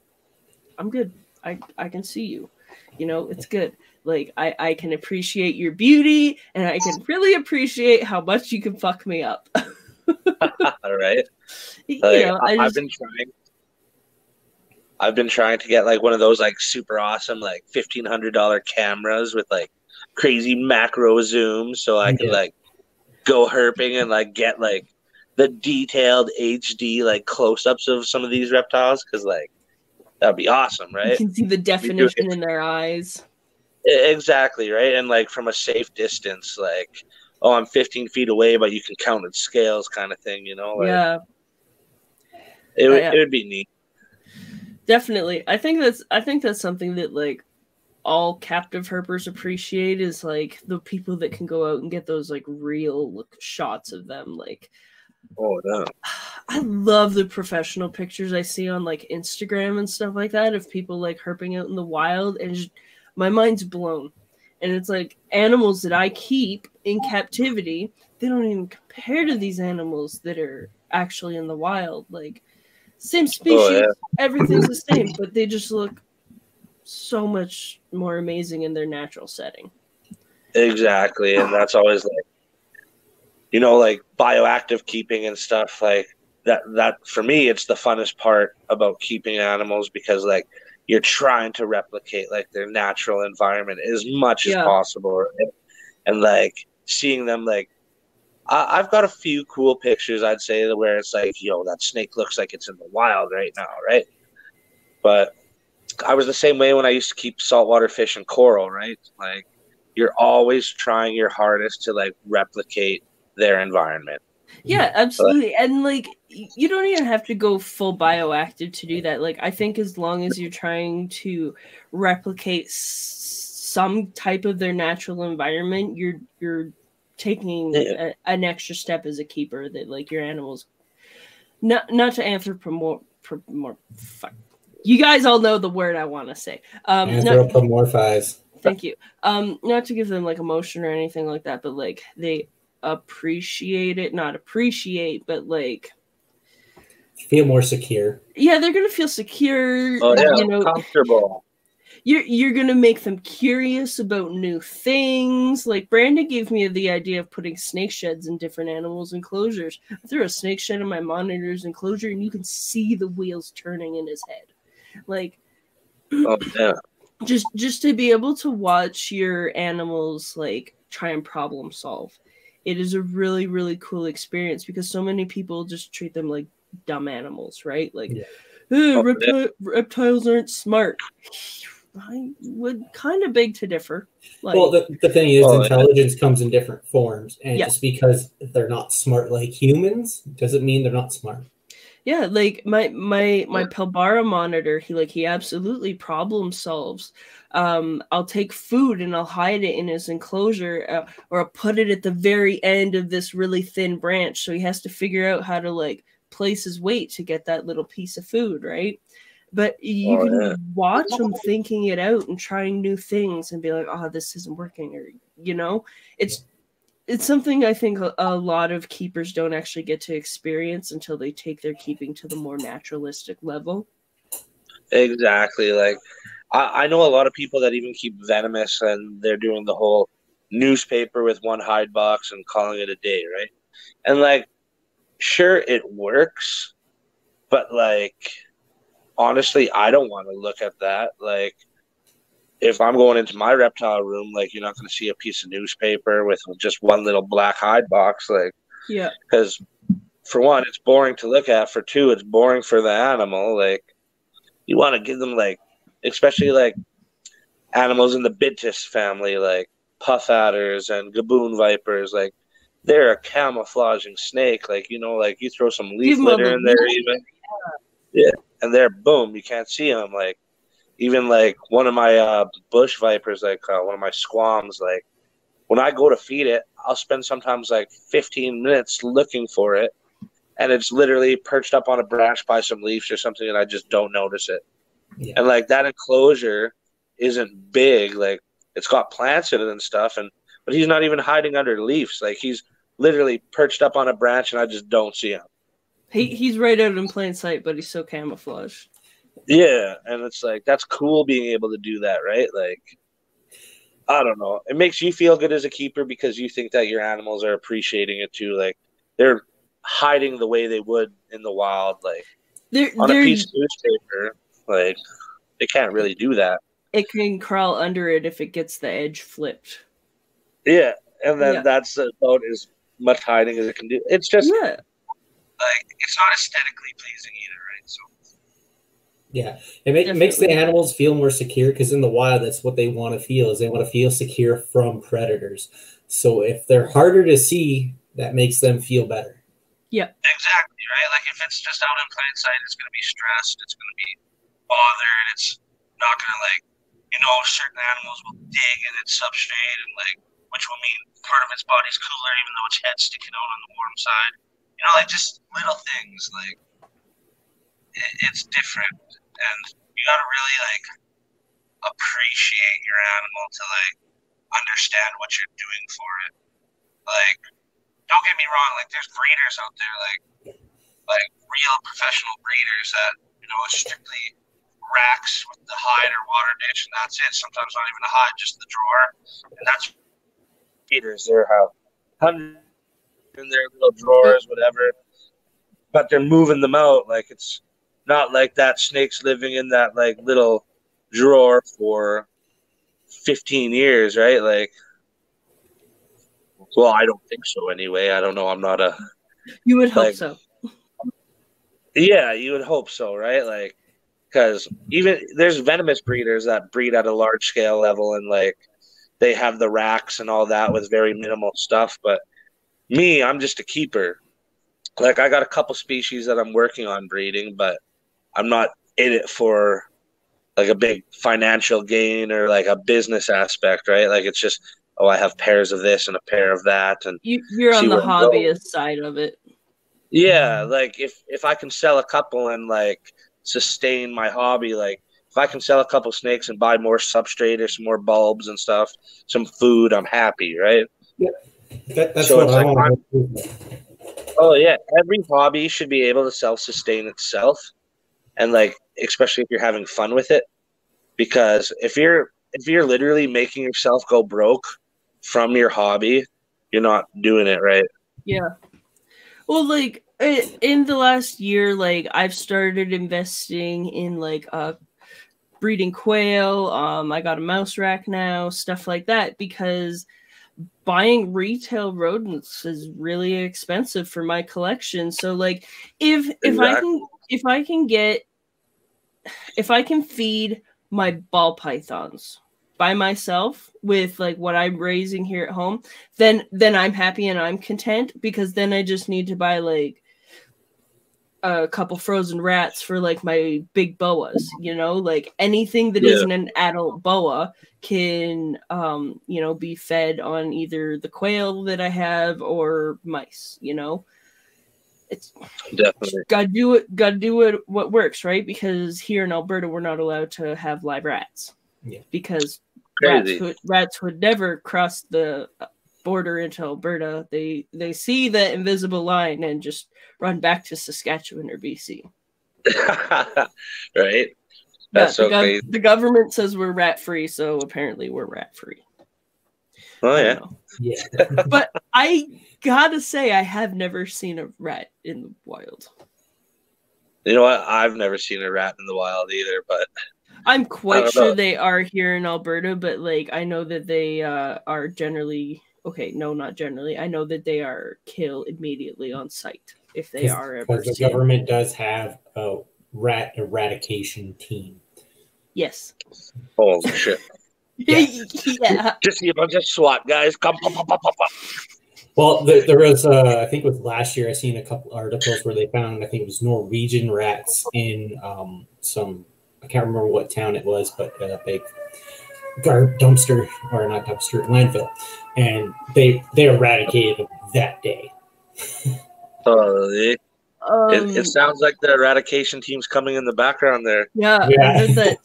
I'm good. I can see you, you know, it's good. Like I can appreciate your beauty and I can really appreciate how much you can fuck me up. All right. You know, I've been trying to get like one of those like super awesome like $1,500 cameras with like crazy macro zoom so I can like go herping and like get like the detailed HD like close-ups of some of these reptiles because like that'd be awesome, right? You can see the definition in their eyes. Exactly, right? And like from a safe distance, like, oh, I'm 15 feet away, but you can count in scales kind of thing, you know? Like, yeah. It would be neat. Definitely. I think that's something that like all captive herpers appreciate is like the people that can go out and get those like real shots of them. Like, oh no. I love the professional pictures I see on like Instagram and stuff like that of people like herping out in the wild, and just, my mind's blown. And it's like animals that I keep in captivity, they don't even compare to these animals that are actually in the wild. Like, same species, everything's the same, but they just look so much more amazing in their natural setting. Exactly, and that's always like, you know, like bioactive keeping and stuff like that for me, it's the funnest part about keeping animals because like you're trying to replicate like their natural environment as much as possible, right? And like seeing them like I've got a few cool pictures, I'd say, where it's like, yo, that snake looks like it's in the wild right now, right? But I was the same way when I used to keep saltwater fish and coral, right? Like, you're always trying your hardest to, like, replicate their environment. Yeah, absolutely. And, like, you don't even have to go full bioactive to do that. Like, I think as long as you're trying to replicate some type of their natural environment, you're taking an extra step as a keeper that like your animals not to fuck. You guys all know the word I want to say. Anthropomorphize. Thank you. Not to give them like emotion or anything like that, but like they appreciate it, not appreciate, but like feel more secure. Yeah, they're gonna feel secure. Oh yeah, you know, comfortable. You're gonna make them curious about new things. Like Brandon gave me the idea of putting snake sheds in different animals' enclosures. I threw a snake shed in my monitor's enclosure, and you can see the wheels turning in his head. Like, oh yeah, just to be able to watch your animals like try and problem solve it is a really, really cool experience because so many people just treat them like dumb animals, right? Like, reptiles aren't smart. I would kind of beg to differ. Like, well, the thing is, intelligence comes in different forms, and just because they're not smart like humans doesn't mean they're not smart. Yeah, like my Pilbara monitor, he absolutely problem solves. I'll take food and I'll hide it in his enclosure, or I'll put it at the very end of this really thin branch, so he has to figure out how to like place his weight to get that little piece of food, right? But you can watch him thinking it out and trying new things and be like, oh, this isn't working, or it's something I think a lot of keepers don't actually get to experience until they take their keeping to the more naturalistic level. Exactly. Like, I know a lot of people that even keep Venomous, and they're doing the whole newspaper with one hide box and calling it a day, right? And, like, sure, it works, but, like, honestly, I don't want to look at that. Like, if I'm going into my reptile room, like, you're not going to see a piece of newspaper with just one little black hide box. Like, yeah. Because, for one, it's boring to look at. For two, it's boring for the animal. Like, you want to give them, like, especially, like, animals in the Bittis family, like puff adders and gaboon vipers, like, they're a camouflaging snake. Like, like, you throw some leaf litter in there even. Yeah. And they're, boom, you can't see them. Like, even, like, one of my bush vipers, like, one of my squams, like, when I go to feed it, I'll spend sometimes, like, 15 minutes looking for it, and it's literally perched up on a branch by some leaves or something, and I just don't notice it. Yeah. And, like, that enclosure isn't big. Like, it's got plants in it and stuff, but he's not even hiding under leaves. Like, he's literally perched up on a branch, and I just don't see him. He's right out in plain sight, but he's so camouflaged. Yeah, and it's like, that's cool being able to do that, right? Like, I don't know. It makes you feel good as a keeper because you think that your animals are appreciating it too. Like, they're hiding the way they would in the wild. Like, on a piece of newspaper, like, they can't really do that. It can crawl under it if it gets the edge flipped. Yeah, and then that's about as much hiding as it can do. It's just, like, it's not aesthetically pleasing either, right? So. Yeah, it makes the animals feel more secure because in the wild, that's what they want to feel, is they want to feel secure from predators. So if they're harder to see, that makes them feel better. Yeah. Exactly, right? Like, if it's just out in plain sight, it's going to be stressed, it's going to be bothered, it's not going to, like, certain animals will dig in its substrate, and, like, which will mean part of its body's cooler even though its head's sticking out on the warm side. Like, just little things, like, it's different. And you got to really, like, appreciate your animal to, like, understand what you're doing for it. Like, don't get me wrong, like, there's breeders out there, like real professional breeders that, are strictly racks with the hide or water dish, and that's it. Sometimes not even a hide, just the drawer. And that's breeders. They have hundreds in their little drawers, whatever. But they're moving them out. Like, it's not like that snake's living in that, like, little drawer for 15 years, right? Like, well, I don't think so anyway. I don't know. I'm not a... You would hope so. Yeah, you would hope so, right? Like, because even there's venomous breeders that breed at a large scale level, and, like, they have the racks and all that with very minimal stuff. But me, I'm just a keeper. Like, I got a couple species that I'm working on breeding, but I'm not in it for, like, a big financial gain or, like, a business aspect, right? Like, it's just, oh, I have pairs of this and a pair of that, and you're on the hobbyist side of it. Yeah, like, if I can sell a couple and, like, sustain my hobby, like, if I can sell a couple snakes and buy more substrate or some more bulbs and stuff, some food, I'm happy, right? Yeah, that's so what I want. Oh yeah, every hobby should be able to self-sustain itself, and, like, especially if you're having fun with it, because if you're literally making yourself go broke from your hobby, you're not doing it right. Yeah. Well, like, in the last year, like, I've started investing in, like, breeding quail. I got a mouse rack now, stuff like that, because buying retail rodents is really expensive for my collection. So like if I can feed my ball pythons by myself with like what I'm raising here at home, then I'm happy and I'm content, because then I just need to buy like a couple frozen rats for like my big boas, you know, like anything that isn't an adult boa can you know, be fed on either the quail that I have or mice, you know. It's Definitely gotta do it what works, right? Because here in Alberta we're not allowed to have live rats. Yeah. Because crazy. rats would never cross the border into Alberta. They see the invisible line and just run back to Saskatchewan or BC. Right? That's so crazy. The government says we're rat free, so apparently we're rat free. Oh yeah. Yeah. But I gotta say, I have never seen a rat in the wild. You know what? I've never seen a rat in the wild either, but I'm quite sure they are here in Alberta, but like I know that they are generally not generally. I know that they are killed immediately on sight if they are ever because the government does have a rat eradication team. Yes. Holy shit. Yeah. Just see a bunch of SWAT guys come pop, pop, pop, pop, pop. Well, there was, I think it was last year, I seen a couple articles where they found, I think it was Norwegian rats in some, I can't remember what town it was, but a big landfill. And they eradicated them that day. It sounds like the eradication team's coming in the background there. Yeah. I heard that.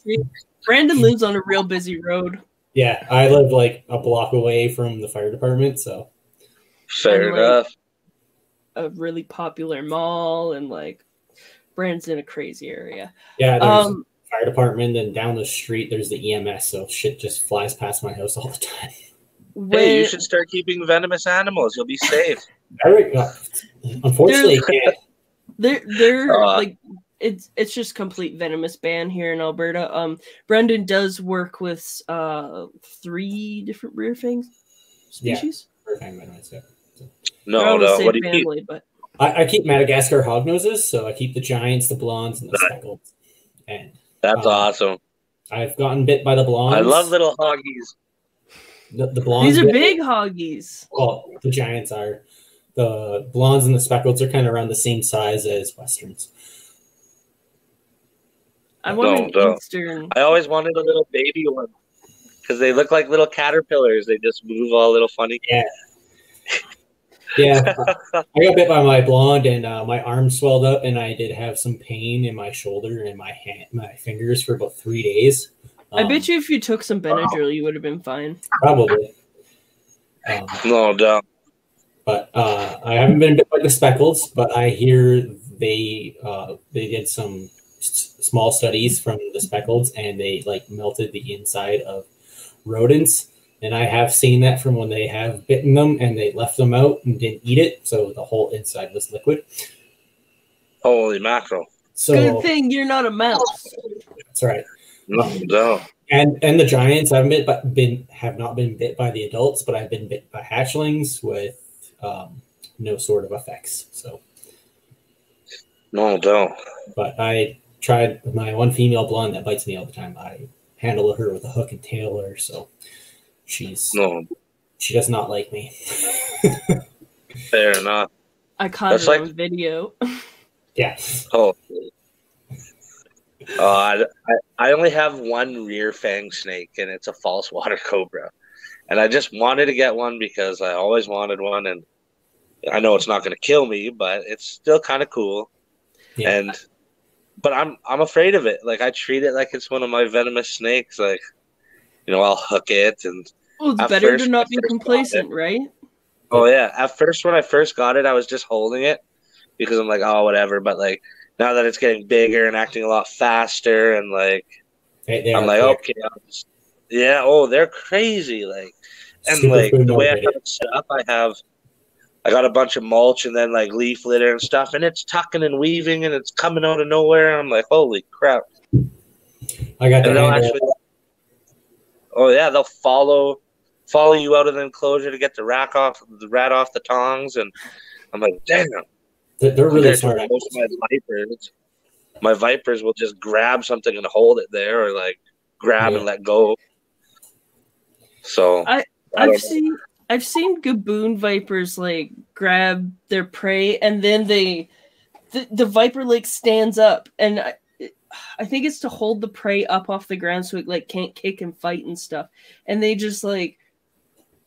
Brandon lives on a real busy road. Yeah, I live like a block away from the fire department, so. Fair enough. A really popular mall, and like Brandon's in a crazy area. Yeah, there's fire department, and down the street there's the EMS, so shit just flies past my house all the time. Hey, you should start keeping venomous animals. You'll be safe. Unfortunately, you can't. They're like it's just complete venomous ban here in Alberta. Brendan does work with 3 different rare fangs species. Yeah, rare fang venomous, yeah. No. What do you family, keep? But I keep Madagascar hognoses, so I keep the giants, the blondes, and the speckled. And that's awesome. I've gotten bit by the blondes. I love little hoggies. The blondes. These are big hoggies. Well, the giants are. The blondes and the speckleds are kind of around the same size as westerns. I want an Eastern. I always wanted a little baby one because they look like little caterpillars. They just move all little funny. Yeah. Yeah, I got bit by my blonde, and my arm swelled up, and I did have some pain in my shoulder and my fingers for about 3 days. I bet you if you took some Benadryl, you would have been fine. Probably. No doubt. But I haven't been bit by the speckles, but I hear they did some small studies from the speckles, and they like melted the inside of rodents. And I have seen that from when they have bitten them and they left them out and didn't eat it, so the whole inside was liquid. Holy mackerel! So, good thing you're not a mouse. That's right. No. And the giants have not been bit by the adults, but I've been bit by hatchlings with no sort of effects. So no. But I tried my one female blonde that bites me all the time. I handle her with a hook and tail her, so. She does not like me. Fair enough. I caught her on video. Yeah. Oh. I only have one rear fang snake, and it's a false water cobra. And I just wanted to get one because I always wanted one, and I know it's not going to kill me, but it's still kind of cool. Yeah. But I'm afraid of it. Like I treat it like it's one of my venomous snakes. Like, you know, I'll hook it, and well, it's better to not be complacent, right? Oh yeah. At first, when I first got it, I was just holding it because I'm like, oh, whatever. But like now that it's getting bigger and acting a lot faster, and like I'm like, okay, yeah. Oh, they're crazy. Like, and super like the way I have it set up, I got a bunch of mulch and then like leaf litter and stuff, and it's tucking and weaving and it's coming out of nowhere. And I'm like, holy crap! I got that. Oh yeah, they'll follow follow you out of the enclosure to get the rat off the tongs, and I'm like, damn. They're really smart. Most of my vipers will just grab something and hold it there, or like grab and let go. So I've seen gaboon vipers like grab their prey, and then the viper like stands up, and I think it's to hold the prey up off the ground so it like can't kick and fight and stuff, and they just like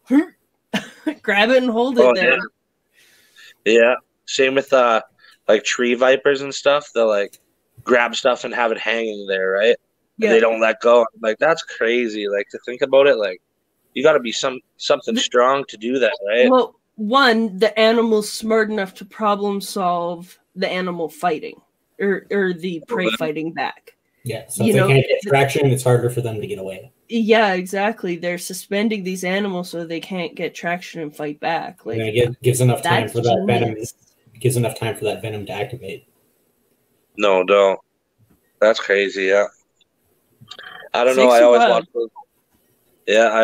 grab it and hold it there. Yeah, same with like tree vipers and stuff. They'll like grab stuff and have it hanging there, right? Yeah. And they don't let go. Like, that's crazy. Like, to think about it, like, you got to be something strong to do that, right? Well, one, the animal's smart enough to problem solve the animal fighting or the prey fighting back. Yeah, so if they can't get traction, it's harder for them to get away. Yeah, exactly. They're suspending these animals so they can't get traction and fight back. Like, and it gives enough time for that venom. Gives enough time for that venom to activate. No, don't. That's crazy. Yeah. I don't know. I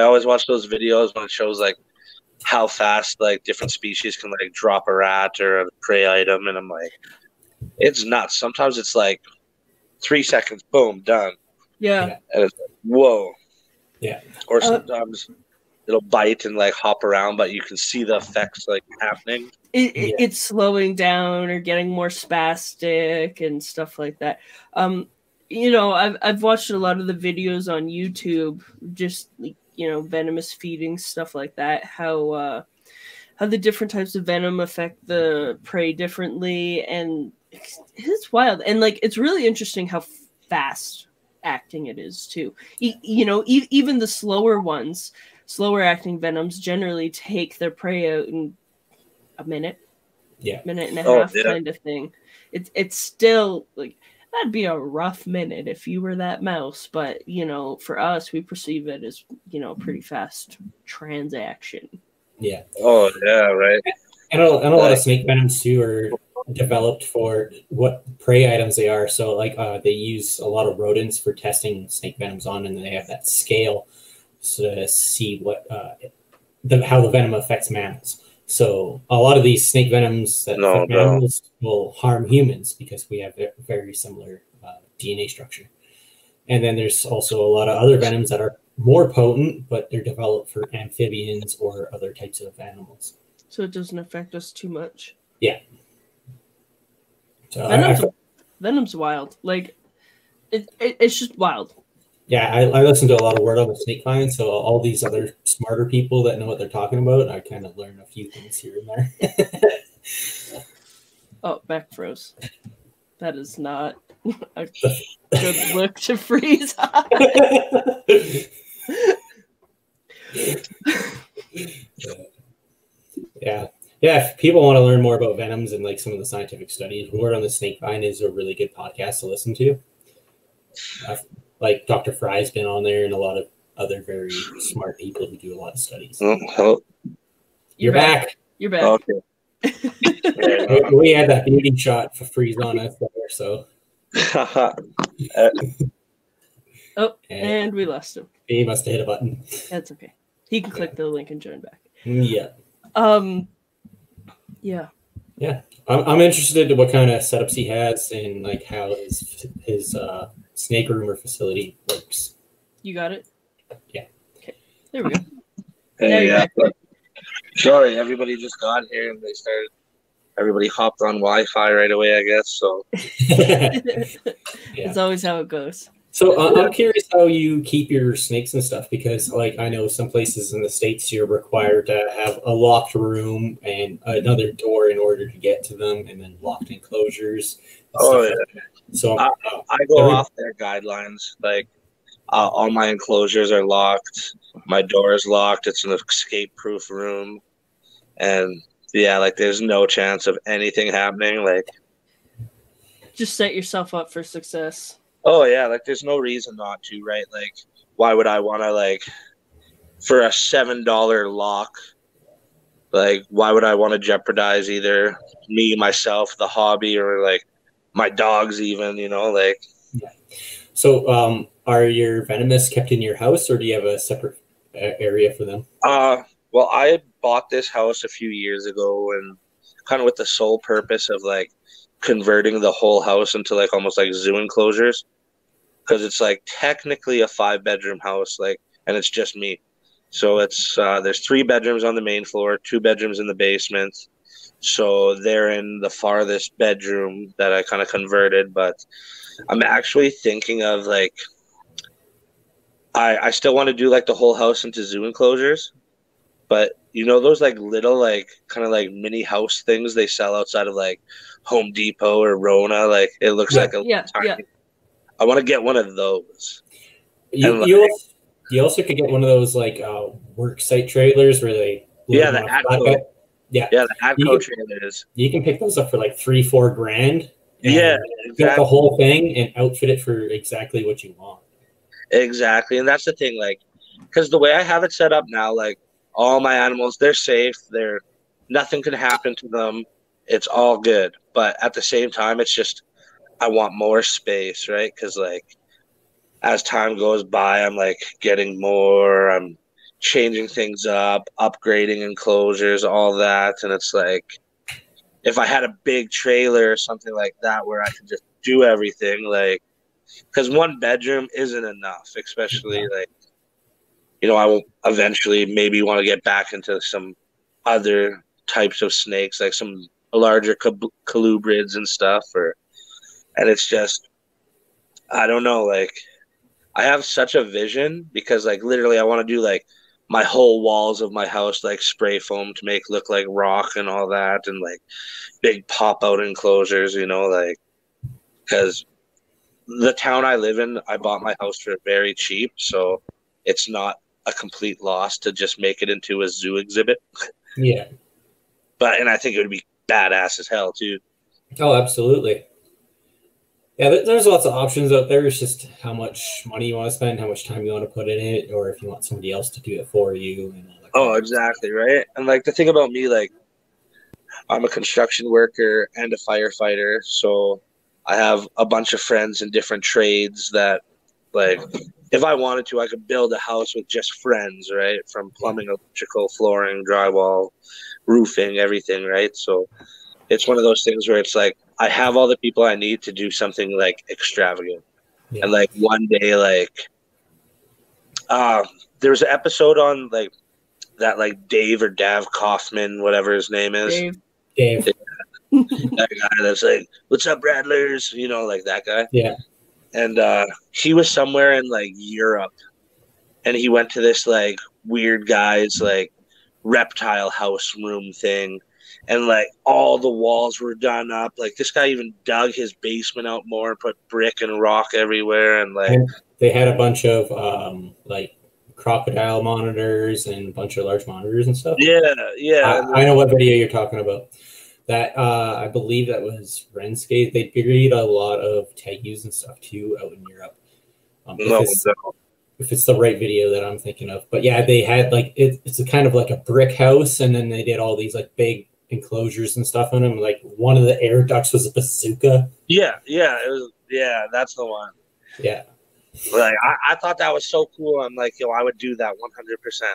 always watch those videos when it shows like how fast like different species can like drop a rat or a prey item, and I'm like, it's nuts. Sometimes it's like 3 seconds, boom, done. Yeah. And it's like, whoa. Yeah. Or sometimes it'll bite and like hop around, but you can see the effects like happening. It's slowing down or getting more spastic and stuff like that. I've watched a lot of the videos on YouTube, just venomous feeding, stuff like that. How the different types of venom affect the prey differently, and it's wild. And like, it's really interesting how fast acting it is too. Even the slower acting venoms generally take their prey out in a minute, minute and a half, kind of thing. It's still like, that'd be a rough minute if you were that mouse, but for us, we perceive it as a pretty fast transaction. Yeah. Oh yeah, right. And a lot of snake venoms too are developed for what prey items they are. So like they use a lot of rodents for testing snake venoms on, and they have that scale to see what how the venom affects mammals. So a lot of these snake venoms that affect mammals will harm humans because we have a very similar DNA structure. And then there's also a lot of other venoms that are more potent, but they're developed for amphibians or other types of animals. So it doesn't affect us too much. Yeah. So Venom's wild. Like, it's just wild. Yeah, I listen to a lot of Word on the Snake Vine, so all these other smarter people that know what they're talking about, I kind of learn a few things here and there. Oh, back froze. That is not a good look to freeze on. Yeah. If people want to learn more about venoms and like some of the scientific studies, Word on the Snake Vine is a really good podcast to listen to. Like Dr. Fry's been on there, and a lot of other very smart people who do a lot of studies. Hello. You're back. You're back. Okay. We had that beauty shot for freeze on us there, so. And we lost him. He must have hit a button. That's okay. He can click the link and join back. Yeah. Yeah. Yeah. I'm interested in what kind of setups he has and like how his snake room or facility works. You got it? Yeah. Okay. There we go. Hey, sorry, everybody just got here and everybody hopped on Wi-Fi right away, I guess. So It's always how it goes. So I'm curious how you keep your snakes and stuff, because like I know some places in the States you're required to have a locked room and another door in order to get to them, and then locked enclosures. Yeah. So I go off their guidelines. Like all my enclosures are locked. My door is locked. It's an escape-proof room, and yeah, like there's no chance of anything happening. Like, just set yourself up for success. Oh yeah, like there's no reason not to, right? Like, why would I want to, like, for a $7 lock, like, why would I want to jeopardize either me, myself, the hobby, or like my dogs even, like. Yeah. So are your Venomous kept in your house, or do you have a separate area for them? Well, I bought this house a few years ago, and kind of with the sole purpose of like converting the whole house into like almost like zoo enclosures, because it's like technically a 5-bedroom house, like, and it's just me. So it's there's 3 bedrooms on the main floor, 2 bedrooms in the basement. So they're in the farthest bedroom that I kind of converted, but I'm actually thinking of like I still want to do like the whole house into zoo enclosures, but you know those like little like kind of like mini house things they sell outside of like Home Depot or Rona, like it looks like a tiny. I want to get one of those. You also could get one of those like work site trailers where they the Atco. Yeah, the Atco trailers. You can pick those up for like $3-4 grand. Yeah, exactly. Get the whole thing and outfit it for exactly what you want. Exactly, and that's the thing, like, because the way I have it set up now, like, all my animals, they're safe. Nothing can happen to them. It's all good. But at the same time, it's just I want more space, right? Because like as time goes by, I'm like getting more. I'm changing things up, upgrading enclosures, all that, and it's like if I had a big trailer or something like that where I could just do everything, like, because 1 bedroom isn't enough, especially like, you know, I will eventually maybe want to get back into some other types of snakes, like some larger colubrids and stuff, and it's just, I don't know, like, I have such a vision because, like, literally I want to do, like, my whole walls of my house, like, spray foam to make look like rock and all that, and, like, big pop-out enclosures, you know, like, because the town I live in, I bought my house for very cheap, so it's not a complete loss to just make it into a zoo exhibit. Yeah. And I think it would be badass as hell, too. Oh, absolutely. Yeah, there's lots of options out there. It's just how much money you want to spend, how much time you want to put in it, or if you want somebody else to do it for you. And all that oh, exactly, right? And, like, the thing about me, like, I'm a construction worker and a firefighter, so I have a bunch of friends in different trades that, like, if I wanted to, I could build a house with just friends, right? From plumbing, electrical, flooring, drywall, roofing, everything, right? So it's one of those things where it's like I have all the people I need to do something like extravagant. Yeah. And like one day, like there was an episode on like that, like Dave or Dav Kaufman, whatever his name is. Dave. That guy that's like, "What's up, Rattlers?" You know, like that guy. Yeah. And he was somewhere in like Europe, and he went to this like weird guy's like reptile house room thing, and like all the walls were done up. Like this guy even dug his basement out more and put brick and rock everywhere, and like they had a bunch of like crocodile monitors and a bunch of large monitors and stuff. Yeah. I know what video you're talking about. That I believe that was Renskate. They breed a lot of tegus and stuff too out in Europe. If it's the right video that I'm thinking of, but yeah, they had like it's a kind of like a brick house, and then they did all these like big enclosures and stuff on them. Like one of the air ducts was a bazooka. Yeah, it was. Yeah, that's the one. Yeah, like I thought that was so cool. I'm like, yo, I would do that 100%.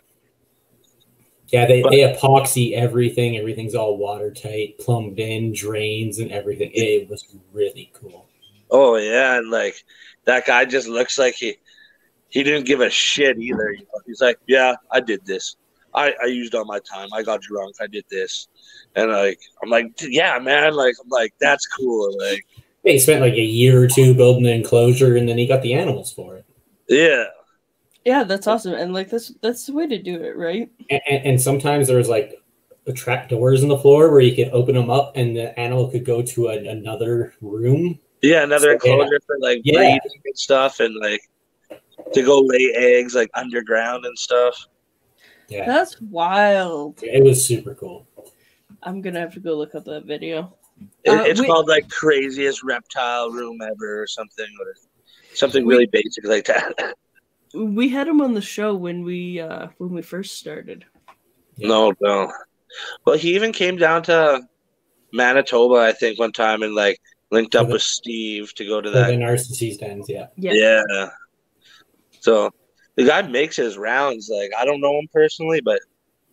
Yeah, they epoxy everything. Everything's all watertight, plumbed in, drains and everything. It was really cool. Oh yeah, and like that guy just looks like he didn't give a shit either. You know? He's like, yeah, I did this. I used all my time. I got drunk. I did this, and like I'm like, yeah, man. Like I'm like, that's cool. Like he spent like a year or two building an enclosure, and then he got the animals for it. Yeah. Yeah, that's awesome, and like that's the way to do it, right? And sometimes there was like trap doors in the floor where you could open them up, and the animal could go to another room. Yeah, another enclosure for like breeding and stuff, and like to go lay eggs like underground and stuff. Yeah, that's wild. It was super cool. I'm gonna have to go look up that video. It's called like craziest reptile room ever, or something really basic like that. We had him on the show when we first started. No. Well, he even came down to Manitoba, I think, one time, and like linked up with Steve to go to that. The Narcissus dens, yeah. Yeah. So The guy makes his rounds. Like, I don't know him personally, but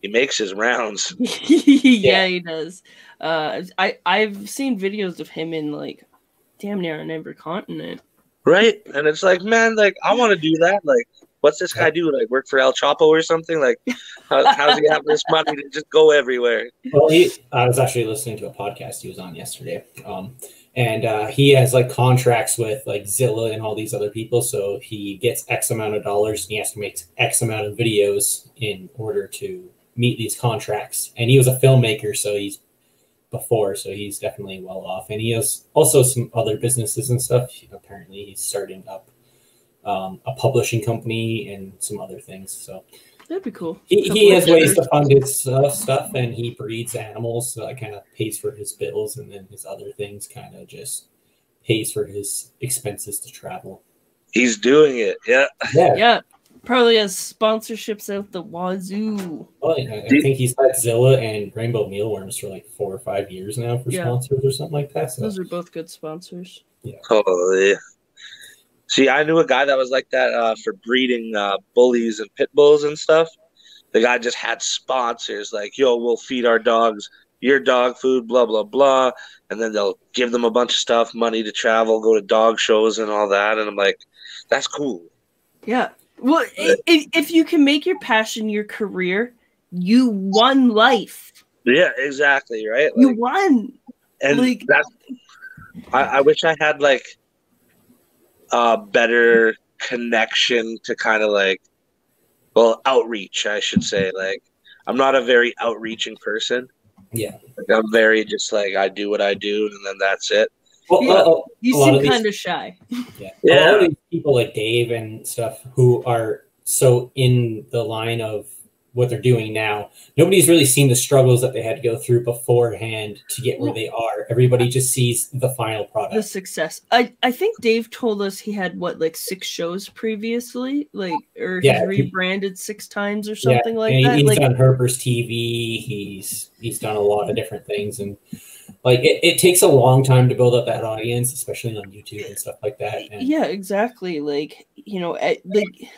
he makes his rounds. Yeah, he does. I've seen videos of him in like damn near on every continent. Right? And it's like, man, like, I want to do that. Like, what's this guy do? Like, work for El Chapo or something? Like, how's he have this money to just go everywhere? Well, I was actually listening to a podcast he was on yesterday. And he has like contracts with like Zilla and all these other people. So he gets X amount of dollars and he has to make X amount of videos in order to meet these contracts. And he was a filmmaker, so he's definitely well off. And he has also some other businesses and stuff. Apparently he's starting up a publishing company and some other things. So that'd be cool. He has ways to fund his stuff, and he breeds animals, so that kind of pays for his bills, and then his other things kind of just pays for his expenses to travel. He's doing it, yeah. Probably has sponsorships out the wazoo. Well, I think he's had Zilla and Rainbow Mealworms for like 4 or 5 years now for sponsors or something like that. So. Those are both good sponsors. Yeah. Totally. See, I knew a guy that was like that for breeding bullies and pit bulls and stuff. The guy just had sponsors like, yo, we'll feed our dogs your dog food, blah, blah, blah. And then they'll give them a bunch of stuff, money to travel, go to dog shows and all that. And I'm like, that's cool. Yeah. Well, if you can make your passion your career, you won life. Yeah, exactly, right? You won. And like, that's, I wish I had like a better connection to kind of like, well, outreach, I should say. Like, I'm not a very outreaching person. Yeah. Like, I'm very just like, I do what I do, and then that's it. Well, you seem kind of shy. Yeah. A lot of these people like Dave and stuff who are so in the line of what they're doing now, nobody's really seen the struggles that they had to go through beforehand to get where they are. Everybody just sees the final product. The success. I think Dave told us he had what, like 6 shows previously, like, or he rebranded 6 times or something like that. He's like, done Herpers TV. He's done a lot of different things, and like it takes a long time to build up that audience, especially on YouTube and stuff like that. And yeah, exactly. Like, you know, like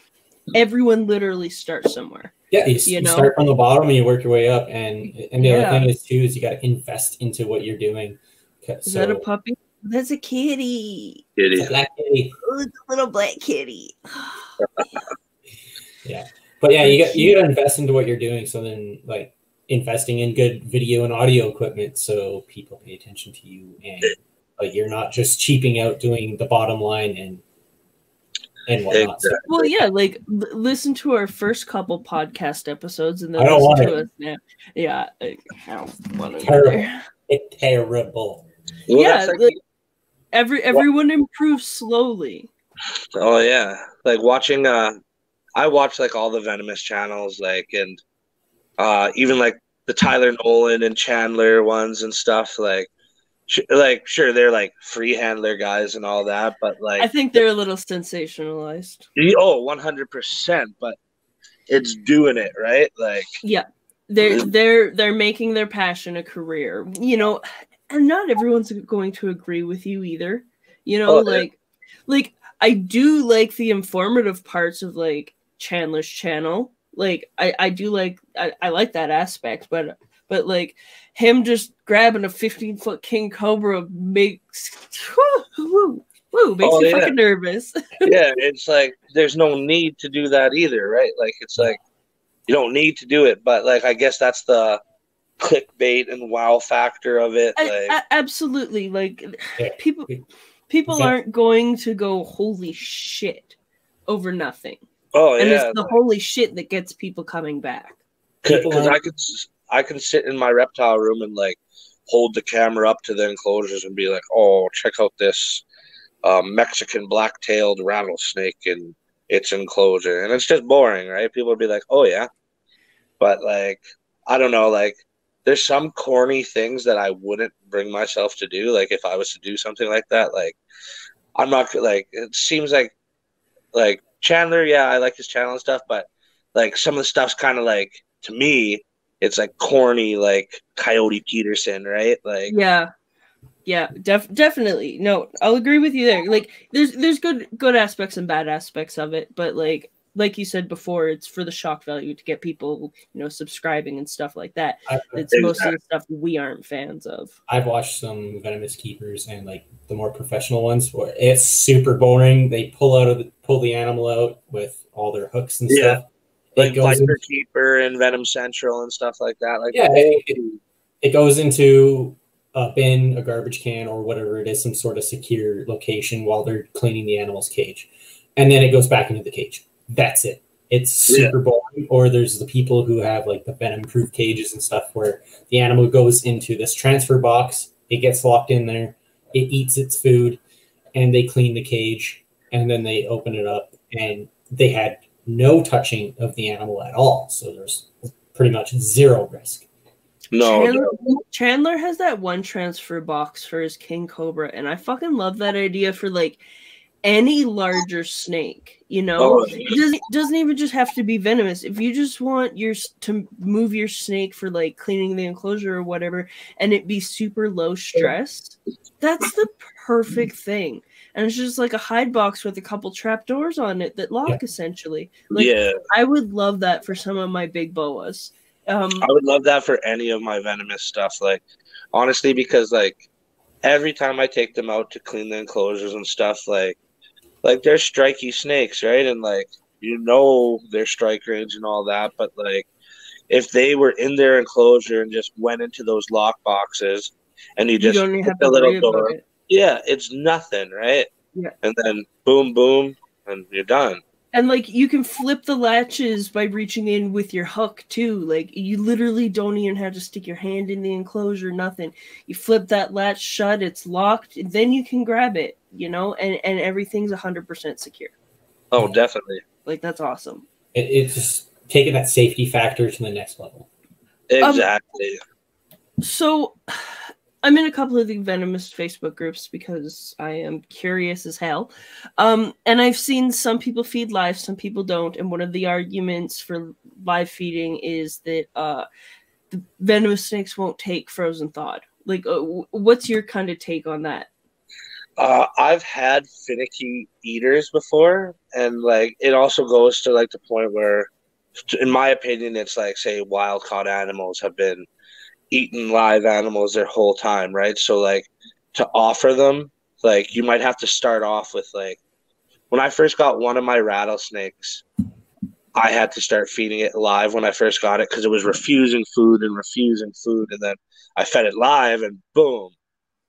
everyone literally starts somewhere. Yeah, you start from the bottom and you work your way up. And the other thing is, too, is you got to invest into what you're doing. Is that a puppy? That's a kitty. Kitty. It's a black kitty. Oh, it's a little black kitty. Yeah. But yeah, you got to invest into what you're doing. So then, like, investing in good video and audio equipment so people pay attention to you. And, like, you're not just cheaping out doing the bottom line and whatnot. Exactly. Well, yeah, like listen to our first couple podcast episodes, and then listen to us now. Yeah, I don't want to. Terrible. It's terrible. Well, yeah, like, everyone improves slowly. Oh yeah, like watching. I watch like all the Venomous channels, like, and even like the Tyler Nolan and Chandler ones and stuff, like. Like, sure, they're like free handler guys and all that, but like, I think they're a little sensationalized. Oh, 100%, but it's doing it right. Like, yeah, they're making their passion a career, you know, and not everyone's going to agree with you either. You know, like I do like the informative parts of like Chandler's channel. Like, I do like I like that aspect, but like him just grabbing a 15-foot king cobra makes me fucking nervous. Yeah, it's like there's no need to do that either, right? Like, it's like you don't need to do it, but like I guess that's the clickbait and wow factor of it. Like, absolutely, like people aren't going to go holy shit over nothing. Oh yeah, and it's the holy shit that gets people coming back. Because I can sit in my reptile room and like hold the camera up to the enclosures and be like, oh, check out this Mexican black-tailed rattlesnake in its enclosure. And it's just boring, right? People would be like, oh, yeah. But like, I don't know, like there's some corny things that I wouldn't bring myself to do. Like if I was to do something like that, like I'm not like, it seems like Chandler, yeah, I like his channel and stuff, but like some of the stuff's kind of like, to me, it's like corny, like Coyote Peterson, right? Like, yeah, definitely. No, I'll agree with you there. Like, there's good aspects and bad aspects of it, but like like you said before, it's for the shock value to get people, subscribing and stuff like that. It's Exactly. mostly the stuff we aren't fans of. I've watched some Venomous keepers and like the more professional ones where it's super boring. They pull the animal out with all their hooks and stuff. Like Viper Keeper and Venom Central and stuff like that. Like it goes into a bin, a garbage can, or whatever it is, some sort of secure location while they're cleaning the animal's cage. And then it goes back into the cage. That's it. It's super boring. Or there's the people who have like the venom-proof cages and stuff where the animal goes into this transfer box, it gets locked in there, it eats its food, and they clean the cage, and then they open it up, and they had no touching of the animal at all. So there's pretty much zero risk. No. Chandler has that one transfer box for his king cobra, and I fucking love that idea for like any larger snake, It doesn't even just have to be venomous. If you just want to move your snake for like cleaning the enclosure or whatever, and it be super low stress, that's the perfect thing. And it's just like a hide box with a couple trap doors on it that lock essentially. I would love that for some of my big boas. I would love that for any of my venomous stuff. Like, honestly, because like every time I take them out to clean the enclosures and stuff, like they're striky snakes, right? And like their strike range and all that, but like if they were in their enclosure and just went into those lock boxes and you just don't even have the to little worry door, about it. Yeah, it's nothing, right? Yeah, and then boom, boom, and you're done. And like you can flip the latches by reaching in with your hook too. Like you literally don't even have to stick your hand in the enclosure, nothing. You flip that latch shut, it's locked, and then you can grab it, and everything's 100% secure. Oh, definitely. Like that's awesome. It's just taking that safety factor to the next level. Exactly. So I'm in a couple of the Venomous Facebook groups because I am curious as hell. And I've seen some people feed live, some people don't. And one of the arguments for live feeding is that the venomous snakes won't take frozen thawed. Like, what's your kind of take on that? I've had finicky eaters before. And like, it also goes to like the point where, in my opinion, it's like, say, wild caught animals have been eaten live animals their whole time, right? So like to offer them, like you might have to start off with like when I first got one of my rattlesnakes, I had to start feeding it live when I first got it because it was refusing food, and then I fed it live and boom,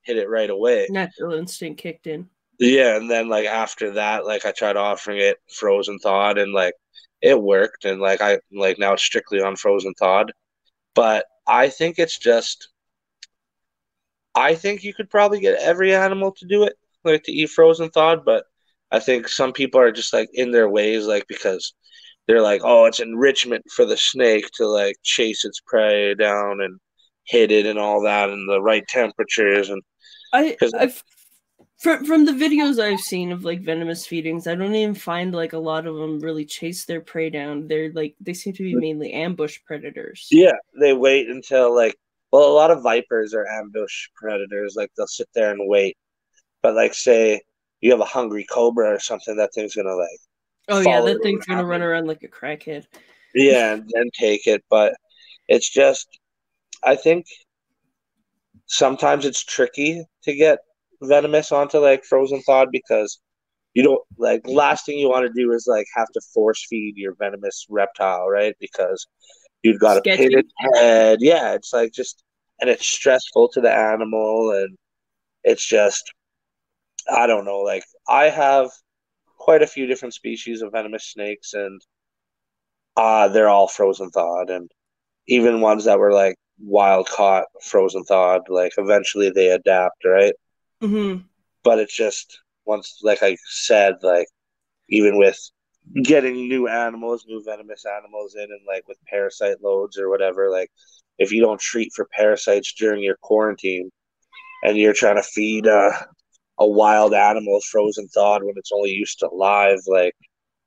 hit it right away. Natural instinct kicked in. Yeah, and then like after that, like I tried offering it frozen thawed and like it worked, and like now it's strictly on frozen thawed. But I think you could probably get every animal to do it, like to eat frozen thawed, but I think some people are just like in their ways, like because they're like, oh, it's enrichment for the snake to like chase its prey down and hit it and all that and the right temperatures. And from the videos I've seen of like venomous feedings, I don't even find like a lot of them really chase their prey down. They seem to be mainly ambush predators. Yeah, they wait until like, well, a lot of vipers are ambush predators. Like they'll sit there and wait. But like, say you have a hungry cobra or something, that thing's gonna like. Oh yeah, that thing's gonna run around like a crackhead. Yeah, and then take it. But it's just, I think sometimes it's tricky to get venomous onto like frozen thawed because you don't like last thing you want to do is like have to force feed your venomous reptile, right? Because you've got to pin its head. Yeah, it's like just, and it's stressful to the animal, and it's just, I don't know. Like I have quite a few different species of venomous snakes, and they're all frozen thawed, and even ones that were like wild caught frozen thawed, like eventually they adapt, right? Mm-hmm. But it's just once, like I said, like even with getting new venomous animals in, and like with parasite loads or whatever, like if you don't treat for parasites during your quarantine and you're trying to feed a wild animal frozen thawed when it's only used to live, like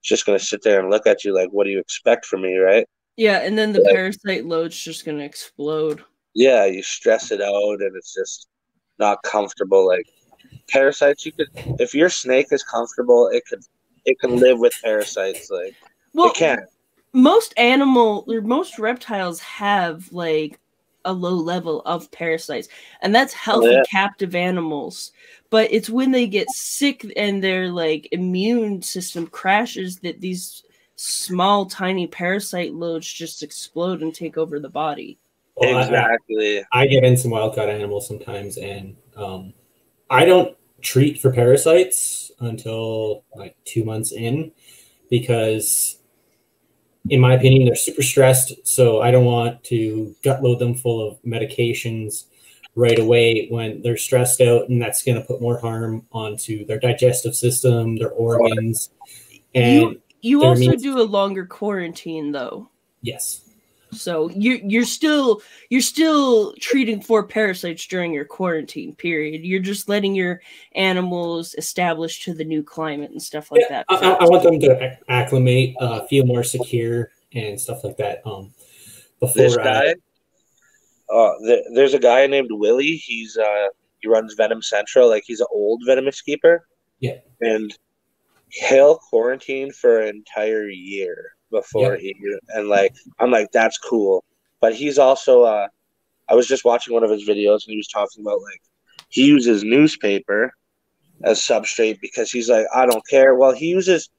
it's just going to sit there and look at you like, what do you expect from me, right? Yeah, and then the parasite load's just going to explode. Yeah, you stress it out and it's just not comfortable. Like parasites, if your snake is comfortable, it can live with parasites. Like Well, It can. most reptiles have like a low level of parasites, and that's healthy captive animals. But it's when they get sick and their like immune system crashes that these small tiny parasite loads just explode and take over the body. Well, Exactly. I get in some wild caught animals sometimes, and I don't treat for parasites until like 2 months in, because in my opinion, they're super stressed. So I don't want to gut load them full of medications right away when they're stressed out, and that's going to put more harm onto their digestive system, their organs, and you also do a longer quarantine though. Yes. So you're still treating for parasites during your quarantine period. You're just letting your animals establish to the new climate and stuff like that. I want them to acclimate, feel more secure and stuff like that. Before this guy, there's a guy named Willie. He runs Venom Central. Like, he's an old venomous keeper. Yeah, and he'll quarantine for an entire year before I'm like, that's cool. But he's also I was just watching one of his videos, and he was talking about like he uses newspaper as substrate because he's like, I don't care. Well, he uses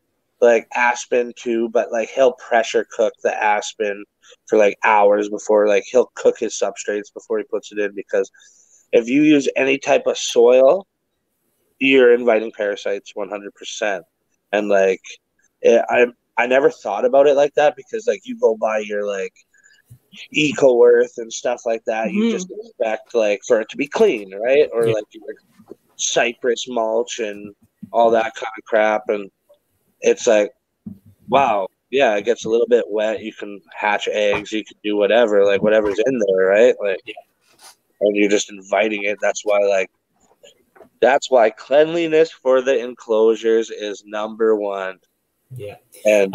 like aspen too, but like he'll pressure cook the aspen for like hours before, like he'll cook his substrates before he puts it in, because if you use any type of soil, you're inviting parasites 100%. And like I never thought about it like that, because like you go by your like eco earth and stuff like that, you just expect like for it to be clean, right? Or like your cypress mulch and all that kind of crap, and it's like, wow, yeah, it gets a little bit wet, you can hatch eggs, you can do whatever, like whatever's in there, right? Like, and you're just inviting it. That's why cleanliness for the enclosures is number one. Yeah. And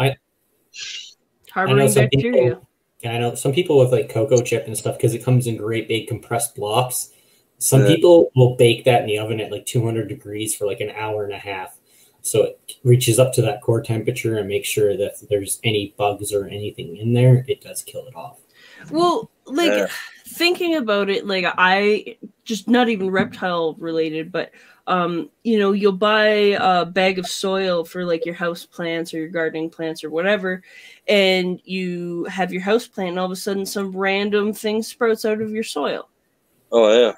harboring bacteria. I know some people with like cocoa chip and stuff, because it comes in great big compressed blocks. Some people will bake that in the oven at like 200 degrees for like an hour and a half. So it reaches up to that core temperature and makes sure that if there's any bugs or anything in there, it does kill it off. Well, like thinking about it, like I just not even reptile related, but you know, you'll buy a bag of soil for like your house plants or your gardening plants or whatever, and you have your house plant, and all of a sudden some random thing sprouts out of your soil. Oh yeah.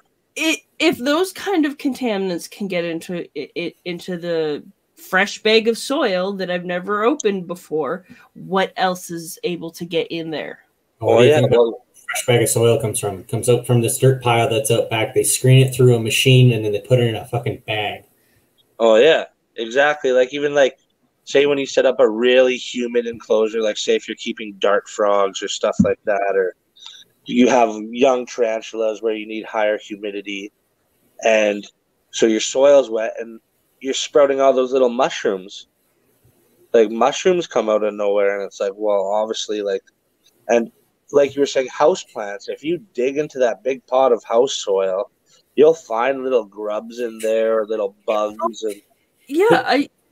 If those kind of contaminants can get into the fresh bag of soil that I've never opened before, what else is able to get in there? Oh yeah. Well, fresh bag of soil comes out from this dirt pile that's out back. They screen it through a machine, and then they put it in a fucking bag. Oh yeah, exactly. Like even like say when you set up a really humid enclosure, like say if you're keeping dart frogs or stuff like that, or you have young tarantulas where you need higher humidity, and so your soil's wet and you're sprouting all those little mushrooms. Like mushrooms come out of nowhere, and it's like, well, obviously, like, and like you were saying, house plants. If you dig into that big pot of house soil, you'll find little grubs in there, or little bugs, and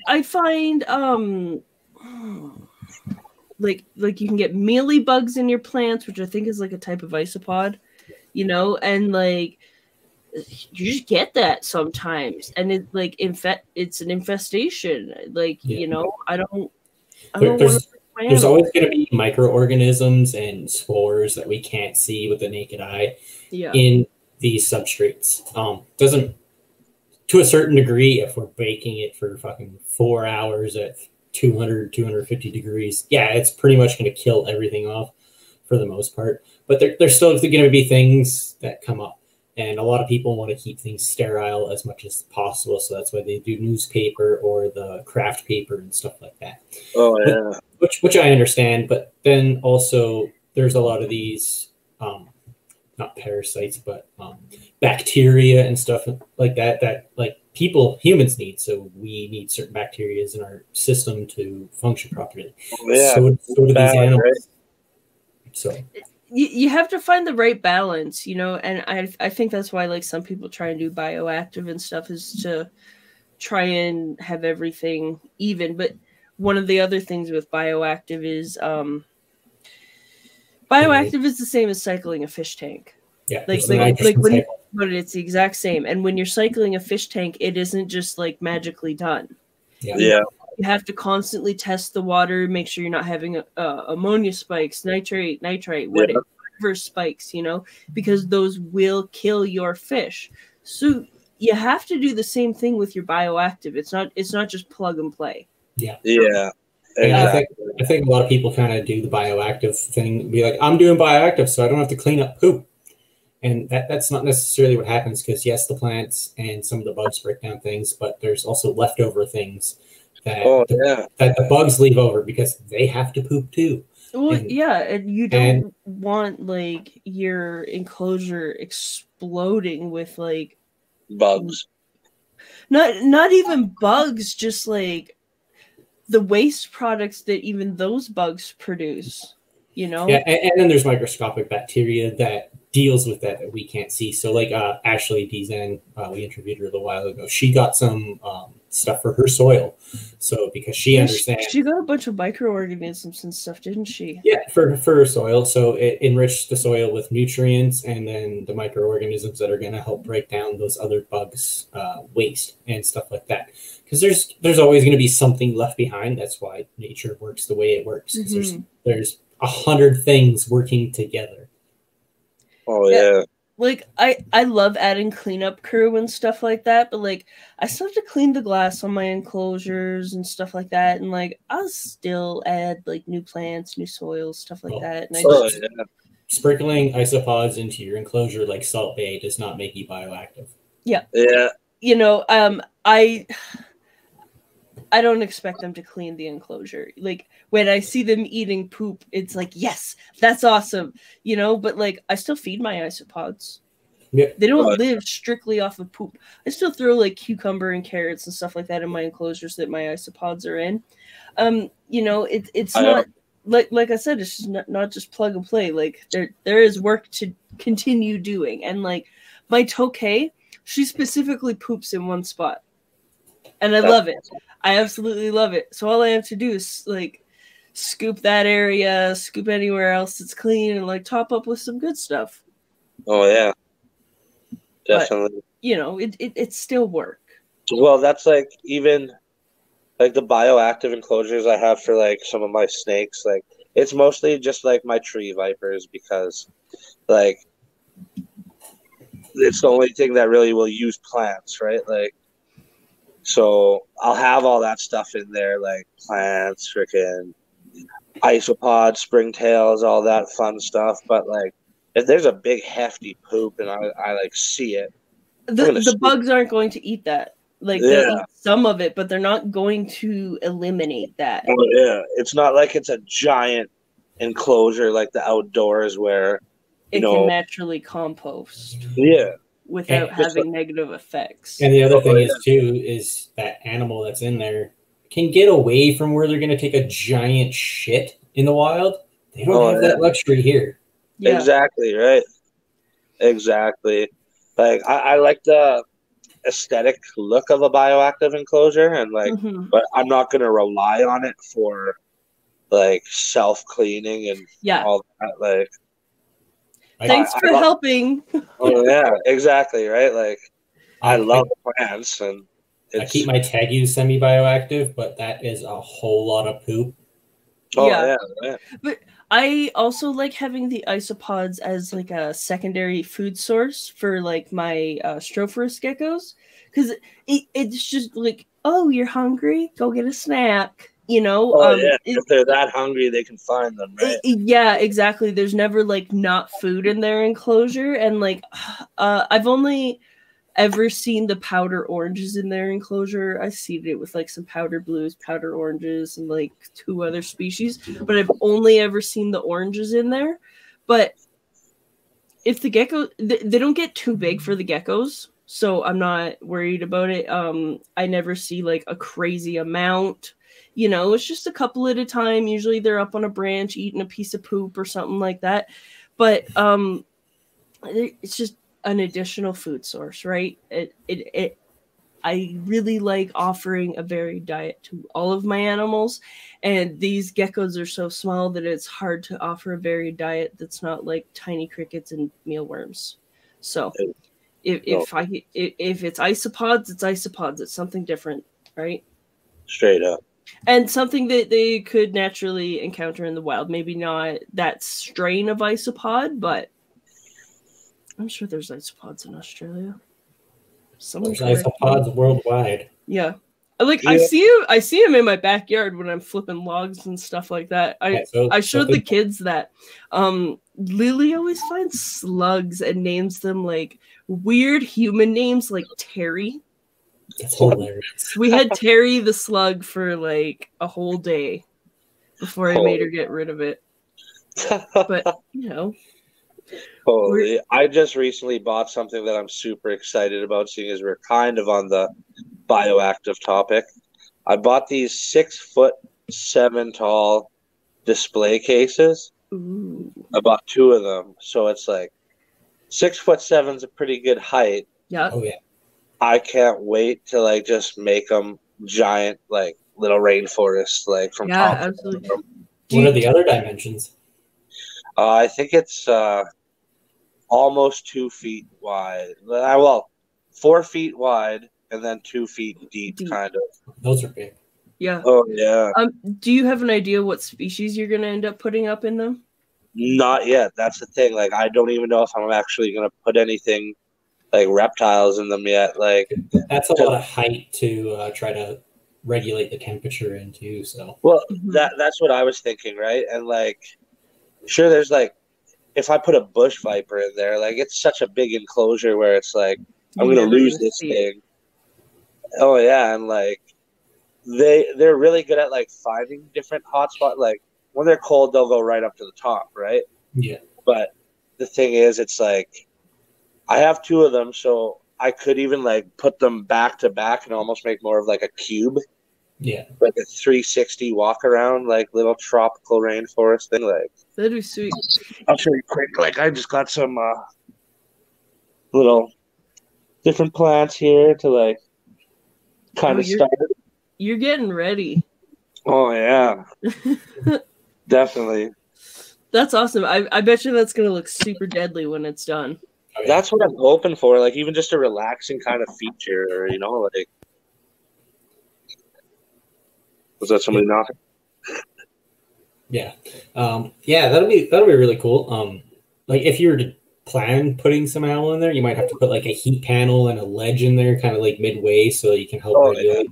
I find like you can get mealy bugs in your plants, which I think is like a type of isopod, you know, and like you just get that sometimes, and it like it's an infestation. Like you know, I don't there's always going to be microorganisms and spores that we can't see with the naked eye in these substrates. Doesn't, to a certain degree, if we're baking it for fucking 4 hours at 250 degrees, it's pretty much going to kill everything off for the most part. But there's still going to be things that come up. And a lot of people want to keep things sterile as much as possible. So that's why they do newspaper or the craft paper and stuff like that. Oh, yeah. Which I understand. But then also there's a lot of these, not parasites, but bacteria and stuff like that like humans need. So we need certain bacteria in our system to function properly. Yeah. So do these animals. Right? So you have to find the right balance, you know, and I think that's why like some people try and do bioactive and stuff, is to try and have everything even. But one of the other things with bioactive is bioactive is the same as cycling a fish tank. Yeah, like when you, but it's the exact same. And when you're cycling a fish tank, it isn't just like magically done. Yeah. You have to constantly test the water, make sure you're not having ammonia spikes, nitrate, whatever spikes, you know, because those will kill your fish. So you have to do the same thing with your bioactive. It's not just plug and play. Yeah. Exactly. I think a lot of people kind of do the bioactive thing, be like, I'm doing bioactive, so I don't have to clean up poop. And that's not necessarily what happens, because yes, the plants and some of the bugs break down things, but there's also leftover things that that the bugs leave over because they have to poop too. Well, and you don't want like your enclosure exploding with like bugs. Not even bugs, just like the waste products that even those bugs produce, you know? Yeah, and then there's microscopic bacteria that deals with that we can't see. So like Ashley Dezen, we interviewed her a little while ago. She got some stuff for her soil. So because she understands. She got a bunch of microorganisms and stuff, didn't she? Yeah, for her soil. So it enriched the soil with nutrients and then the microorganisms that are going to help break down those other bugs' waste and stuff like that. Because there's always going to be something left behind. That's why nature works the way it works. Because there's 100 things working together. Oh yeah. Like I love adding cleanup crew and stuff like that, but like I still have to clean the glass on my enclosures and stuff like that, and like I'll still add like new plants, new soils, stuff like that. And sprinkling isopods into your enclosure like Salt Bay does not make you bioactive. Yeah. Yeah. You know, I don't expect them to clean the enclosure. Like when I see them eating poop, it's like, yes, that's awesome, you know. But like, I still feed my isopods. Yeah, they don't live strictly off of poop. I still throw like cucumber and carrots and stuff like that in my enclosures that my isopods are in. You know, it's not like I said, it's just not just plug and play. Like there is work to continue doing, and like my Tokay, she specifically poops in one spot. And I love it. I absolutely love it. So all I have to do is like scoop that area, scoop anywhere else that's clean, and like top up with some good stuff. Oh yeah, definitely. But, you know, it's still work. Well, that's like even like the bioactive enclosures I have for like some of my snakes. Like it's mostly just like my tree vipers because like it's the only thing that really will use plants, right? Like. So I'll have all that stuff in there, like plants, freaking isopods, springtails, all that fun stuff. But like, if there's a big hefty poop and I like see it, the bugs aren't going to eat that. Like they'll eat some of it, but they're not going to eliminate that. Oh, yeah, it's not like it's a giant enclosure like the outdoors where it can naturally compost. Yeah. Without having negative effects. And the other thing is that animal that's in there can get away from where they're going to take a giant shit in the wild. They don't have that luxury here. Yeah. Exactly, right? Exactly. Like I like the aesthetic look of a bioactive enclosure, and like, but I'm not going to rely on it for like self-cleaning and all that. Like. Thanks for helping. Oh yeah, exactly, right? Like I love plants, and I keep my Tegu semi-bioactive, but that is a whole lot of poop. Oh yeah. But I also like having the isopods as like a secondary food source for like my Strophoris geckos, because it's just like, oh, you're hungry? Go get a snack. You know, if they're that hungry, they can find them, right? Yeah, exactly. There's never like not food in their enclosure, and like I've only ever seen the powder oranges in their enclosure. I seeded it with like some powder blues, powder oranges, and like 2 other species, but I've only ever seen the oranges in there. But if the gecko, they don't get too big for the geckos, so I'm not worried about it. I never see like a crazy amount. You know, it's just a couple at a time. Usually they're up on a branch eating a piece of poop or something like that. But it's just an additional food source, right? I really like offering a varied diet to all of my animals, and these geckos are so small that it's hard to offer a varied diet that's not like tiny crickets and mealworms. So if it's isopods, it's isopods. It's something different, right? Straight up. And something that they could naturally encounter in the wild. Maybe not that strain of isopod, but I'm sure there's isopods in Australia. There's isopods worldwide. Yeah. Like I see them in my backyard when I'm flipping logs and stuff like that. I showed the kids that Lily always finds slugs and names them like weird human names like Terry. That's hilarious. We had Terry the slug for like a whole day before I made her get rid of it. But you know. Holy. I just recently bought something that I'm super excited about, seeing as we're kind of on the bioactive topic. I bought these 6'7" tall display cases. Ooh. I bought 2 of them. So it's like 6'7" is a pretty good height. Yeah. Oh yeah. I can't wait to like just make them giant, like little rainforests, like from top. Absolutely. What are the other dimensions? I think it's almost 2 feet wide. Well, 4 feet wide and then 2 feet deep, kind of. Those are big. Yeah. Oh yeah. Do you have an idea what species you're gonna end up putting up in them? Not yet. That's the thing. Like, I don't even know if I'm actually gonna put anything like reptiles in them yet. Like, that's a lot of height to try to regulate the temperature into. So well, that's what I was thinking, right? And like, sure, there's like, if I put a bush viper in there, like it's such a big enclosure where it's like I'm gonna lose this thing. Oh yeah, and like they're really good at like finding different hotspots. Like when they're cold, they'll go right up to the top, right? Yeah. But the thing is, it's like I have 2 of them, so I could even like put them back to back and almost make more of like a cube. Yeah. Like a 360 walk around, like little tropical rainforest thing. Like that'd be sweet. I'll show you quick. Like I just got some little different plants here to like kind of start. You're getting ready. Oh yeah. Definitely. That's awesome. I bet you that's gonna look super deadly when it's done. That's what I'm hoping for. Like even just a relaxing kind of feature, you know, like. Was that somebody knocking? Yeah. Yeah, that'll be really cool. Like if you were to plan putting some animal in there, you might have to put like a heat panel and a ledge in there kind of like midway so you can help regulate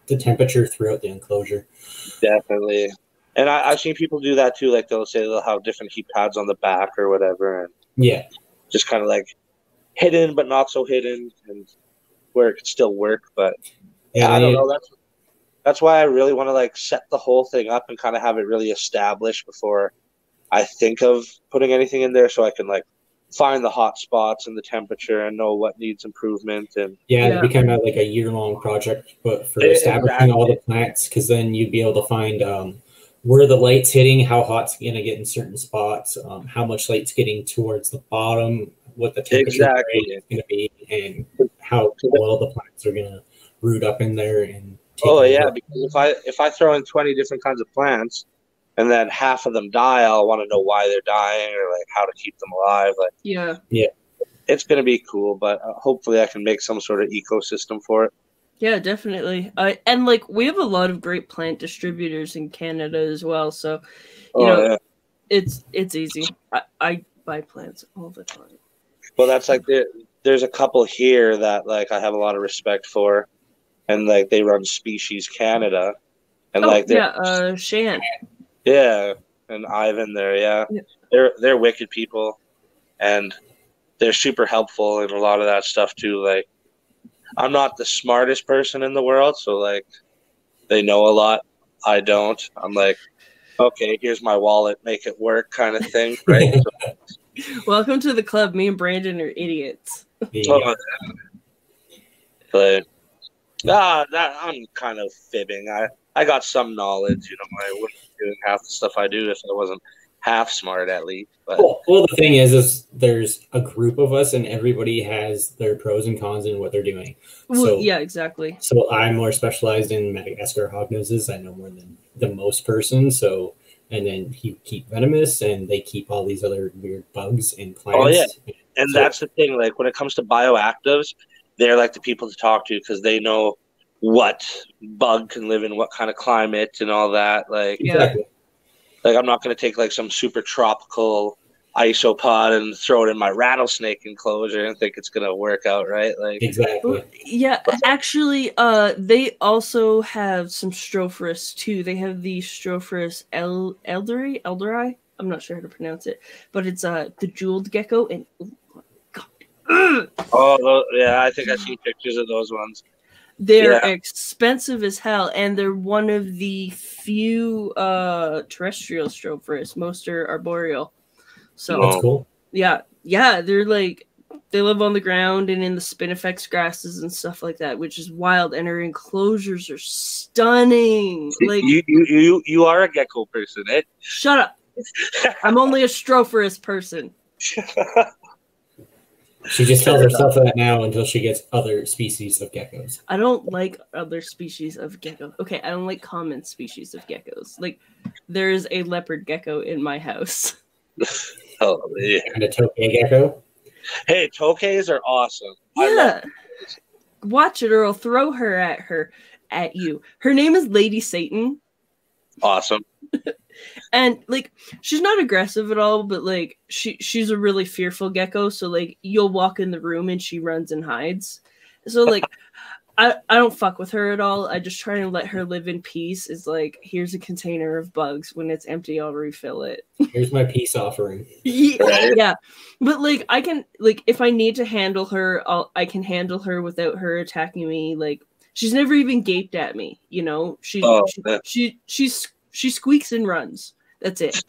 the temperature throughout the enclosure. Definitely. And I've seen people do that too. Like they'll say they'll have different heat pads on the back or whatever. And yeah. Just kind of like hidden but not so hidden and where it could still work. But yeah, I don't know. That's why I really want to like set the whole thing up and kind of have it really established before I think of putting anything in there, so I can like find the hot spots and the temperature and know what needs improvement. And it'd be kind of like a year-long project, but for establishing all the plants, because then you'd be able to find where the light's hitting, how hot's going to get in certain spots, how much light's getting towards the bottom, what the temperature is going to be, and how well the plants are going to root up in there. And because if I throw in 20 different kinds of plants and then half of them die, I'll want to know why they're dying or like how to keep them alive. Like it's going to be cool, but hopefully I can make some sort of ecosystem for it. Yeah, definitely. And like we have a lot of great plant distributors in Canada as well, so you know it's easy. I buy plants all the time. Well, that's like there's a couple here that like I have a lot of respect for. And like they run Species Canada, and Shan. Yeah, and Ivan there, they're wicked people, and they're super helpful in a lot of that stuff too. Like, I'm not the smartest person in the world, so like, they know a lot. I don't. I'm like, okay, here's my wallet, make it work, kind of thing, right? Welcome to the club. Me and Brandon are idiots. But. I'm kind of fibbing. I got some knowledge, you know. I wouldn't be doing half the stuff I do if I wasn't half smart at least. But well, the thing is there's a group of us, and everybody has their pros and cons in what they're doing. Well, So yeah, exactly. So I'm more specialized in Madagascar hognoses. I know more than the most person. So, and then you keep Venomous, and they keep all these other weird bugs and plants. Oh yeah, and so, that's the thing. Like when it comes to bioactives, they're like the people to talk to because they know what bug can live in what kind of climate and all that. Like, exactly. Like I'm not going to take like some super tropical isopod and throw it in my rattlesnake enclosure and think it's going to work out right. Like exactly. Yeah, actually, they also have some Strophoris too. They have the Strophoris elderi. I'm not sure how to pronounce it, but it's the jeweled gecko, and oh my god. Oh yeah, I think I've seen pictures of those ones. They're expensive as hell, and they're one of the few terrestrial Strophoris. Most are arboreal. So that's cool. Yeah, they're like they live on the ground and in the spinifex grasses and stuff like that, which is wild. And her enclosures are stunning. Like you are a gecko person, eh? Shut up. I'm only a Strophoris person. She just tells herself that now until she gets other species of geckos. I don't like other species of gecko. Okay, I don't like common species of geckos. Like, there is a leopard gecko in my house. Oh, yeah. And a tokay gecko? Hey, tokays are awesome. Yeah. Watch it or I'll throw her at you. Her name is Lady Satan. Awesome. And like she's not aggressive at all, but like she's a really fearful gecko, so like you'll walk in the room and she runs and hides. So like I don't fuck with her at all. I just try and let her live in peace. It's like, here's a container of bugs. When it's empty, I'll refill it. Here's my peace offering. Yeah. But like I can like if I need to handle her, I can handle her without her attacking me. Like she's never even gaped at me, you know? She squeaks and runs. That's it.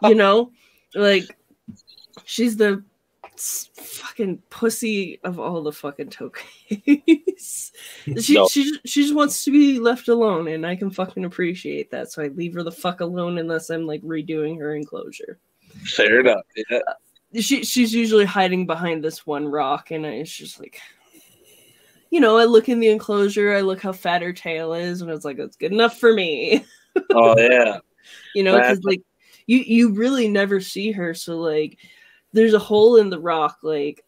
You know? Like, she's the fucking pussy of all the fucking tokays. She just wants to be left alone, and I can fucking appreciate that. So I leave her the fuck alone unless I'm, like, redoing her enclosure. Fair enough. Yeah. She's usually hiding behind this one rock, and it's just like... You know, I look in the enclosure, I look how fat her tail is, and it's like, that's good enough for me. Oh yeah. You know, because like you really never see her, so like there's a hole in the rock, like,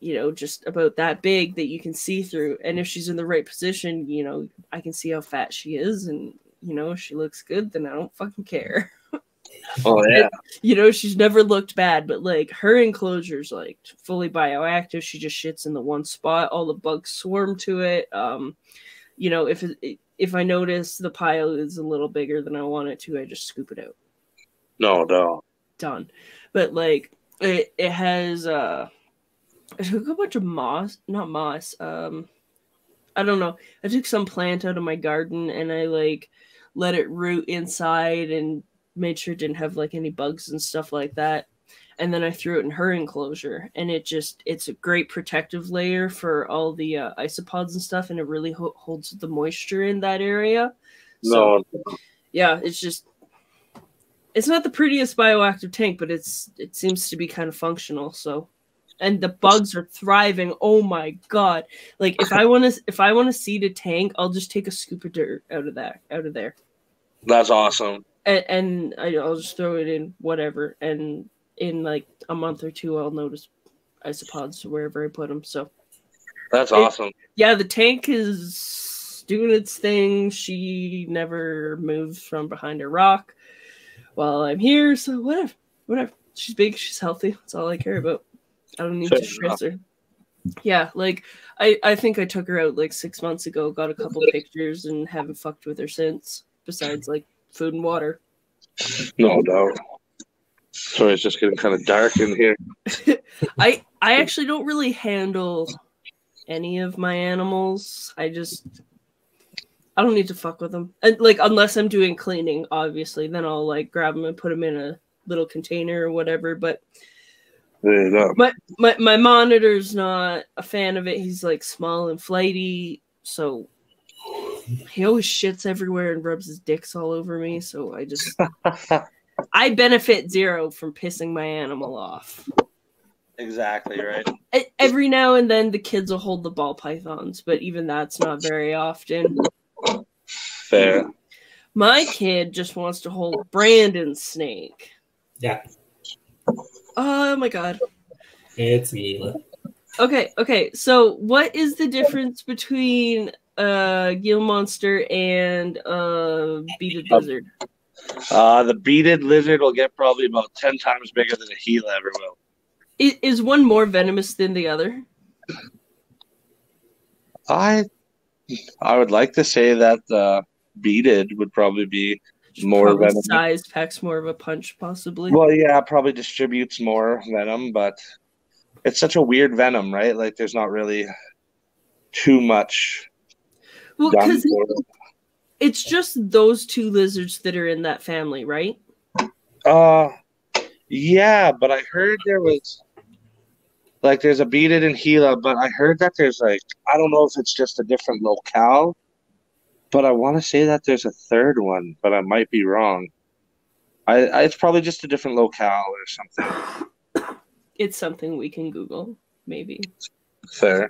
you know, just about that big that you can see through, and if she's in the right position, you know, I can see how fat she is, and you know, if she looks good, then I don't fucking care. Oh yeah. And, you know, she's never looked bad, but like her enclosure's like fully bioactive. She just shits in the one spot, all the bugs swarm to it. You know, if I notice the pile is a little bigger than I want it to, I just scoop it out. No. Done. But like it has I took a bunch of not moss. I don't know. I took some plant out of my garden and I like let it root inside and made sure it didn't have like any bugs and stuff like that. And then I threw it in her enclosure, and it's a great protective layer for all the isopods and stuff, and it really holds the moisture in that area. So, yeah, it's not the prettiest bioactive tank, but it seems to be kind of functional. So, and the bugs are thriving. Oh my god! Like if I want to seed a tank, I'll just take a scoop of dirt out of there. That's awesome. And I'll just throw it in whatever, and in like a month or two, I'll notice isopods wherever I put them. So that's awesome. Yeah, the tank is doing its thing. She never moves from behind a rock while I'm here. So whatever. She's big. She's healthy. That's all I care about. I don't need to stress her. Yeah, like I think I took her out like 6 months ago. Got a couple pictures and haven't fucked with her since. Besides like food and water. No doubt. Sorry, it's just getting kind of dark in here. I actually don't really handle any of my animals. I don't need to fuck with them. And like unless I'm doing cleaning, obviously, then I'll like grab them and put them in a little container or whatever. But there you go. My monitor's not a fan of it. He's like small and flighty, so he always shits everywhere and rubs his dicks all over me. So I just I benefit zero from pissing my animal off. Exactly, right? Every now and then the kids will hold the ball pythons, but even that's not very often. Fair. My kid just wants to hold Brandon's snake. Yeah. Oh my god. It's Gila. Okay. So what is the difference between a Gila monster and a beaded lizard? The beaded lizard will get probably about 10 times bigger than a Gila ever will. Is one more venomous than the other? I would like to say that the beaded would probably be more Probably venomous. size packs more of a punch, possibly. Well, yeah, probably distributes more venom, but it's such a weird venom, right? Like, there's not really too much Well, done because for it. it's just those two lizards that are in that family, right? Yeah, but I heard there was like there's a beaded in Gila, but I heard that there's like I don't know if it's just a different locale, but I want to say that there's a third one, but I might be wrong. I it's probably just a different locale or something. It's something we can Google, maybe. Fair.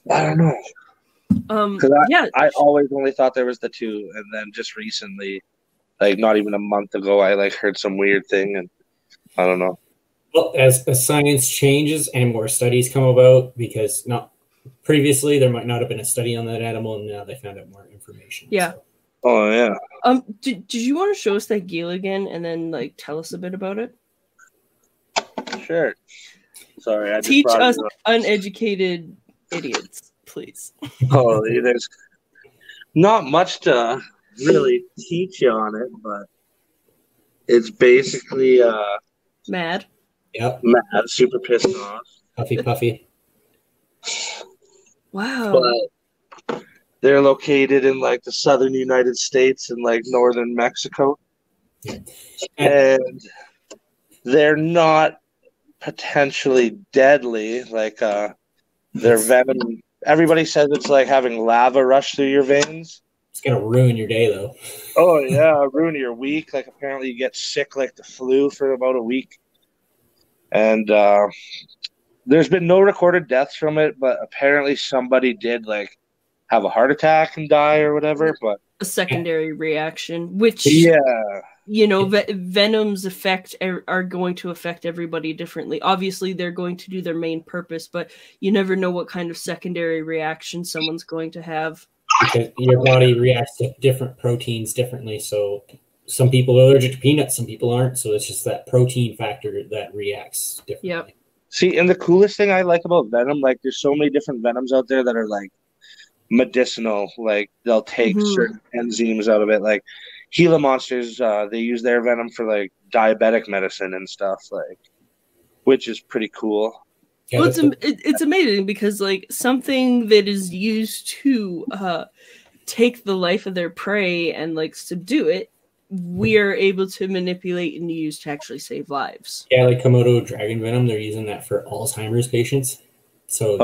I don't know. Yeah. I always only thought there was the two, and then just recently, like not even a month ago, I like heard some weird thing, and I don't know. Well, as science changes and more studies come about, because not previously there might not have been a study on that animal, and now they found out more information. Yeah. So. Oh yeah. Did you want to show us that Gila again, and then like tell us a bit about it? Sure. Sorry, I just Teach brought us it up. uneducated idiots, please. Oh, there's not much to really teach you on it, but it's basically Yep. mad, super pissed off. Puffy. Wow. But they're located in like the southern United States and like northern Mexico. Yeah. And they're not potentially deadly. Like their venom, everybody says it's like having lava rush through your veins. It's gonna ruin your day though. Oh yeah, ruin your week. Like apparently you get sick like the flu for about a week. And there's been no recorded deaths from it, but apparently somebody did like have a heart attack and die or whatever. But a secondary reaction, which venoms are going to affect everybody differently. Obviously, they're going to do their main purpose, but you never know what kind of secondary reaction someone's going to have. Because your body reacts to different proteins differently. So some people are allergic to peanuts, some people aren't. So it's just that protein factor that reacts differently. Yep. See, and the coolest thing I like about venom, like there's so many different venoms out there that are like medicinal. Like they'll take certain enzymes out of it. Like Gila monsters, they use their venom for like diabetic medicine and stuff, like, which is pretty cool. Yeah, well, it's amazing because like something that is used to take the life of their prey and like subdue it, we are able to manipulate and use to actually save lives. Yeah, like Komodo dragon venom, they're using that for Alzheimer's patients. So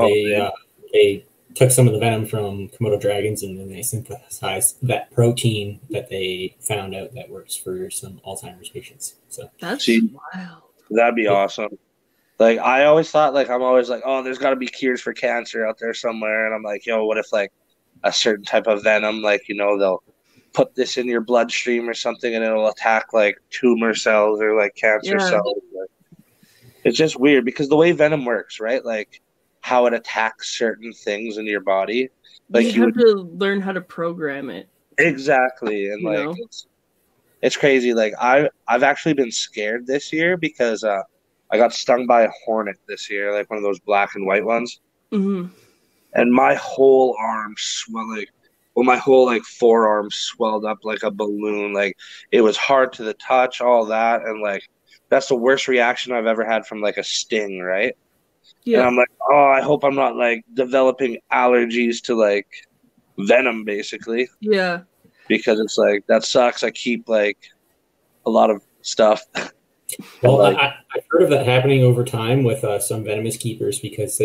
they took some of the venom from Komodo dragons and then they synthesized that protein that they found out that works for some Alzheimer's patients. So that's wild. That'd be awesome. Like I always thought, like I'm always like, oh, there's got to be cures for cancer out there somewhere, and I'm like, yo, what if like a certain type of venom, like they'll put this in your bloodstream or something, and it'll attack like tumor cells or like cancer cells. Like, it's just weird because the way venom works, right? Like how it attacks certain things in your body, like you have to learn how to program it. Exactly, and like it's crazy. Like I've actually been scared this year because I got stung by a hornet this year, like one of those black and white ones. Mm-hmm. And my whole arm my whole like forearm swelled up like a balloon. Like it was hard to the touch, all that. And like, that's the worst reaction I've ever had from like a sting, right? Yeah. And I'm like, oh, I hope I'm not like developing allergies to like venom, basically. Yeah. Because it's like, that sucks. I keep like a lot of stuff. Well, I've heard of that happening over time with some venomous keepers because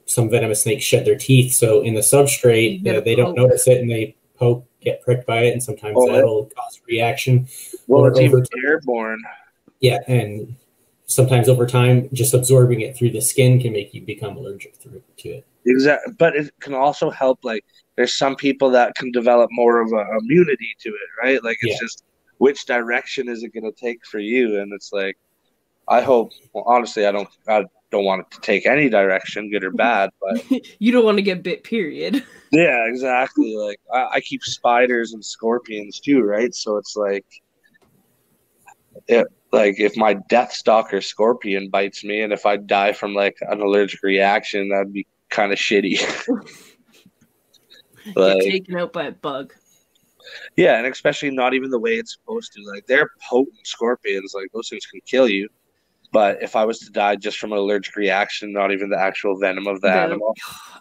some venomous snakes shed their teeth. So in the substrate, they don't notice it and they get pricked by it, and sometimes Oh, yeah. that'll cause a reaction. Well, Or it's even over time- airborne. Yeah, and sometimes over time, just absorbing it through the skin can make you become allergic to it. Exactly, but it can also help. Like, there's some people that can develop more of a immunity to it, right? Like, it's just which direction is it going to take for you? And it's like, I hope. Well, honestly, I don't want it to take any direction, good or bad. But You don't want to get bit, period. yeah, exactly. Like, I keep spiders and scorpions too, right? So it's like, like if my death stalker scorpion bites me, and if I die from like an allergic reaction, that'd be kind of shitty. Get taken out by a bug. Yeah, and especially not even the way it's supposed to. Like, they're potent scorpions. Like, those things can kill you. But if I was to die just from an allergic reaction, not even the actual venom of the animal,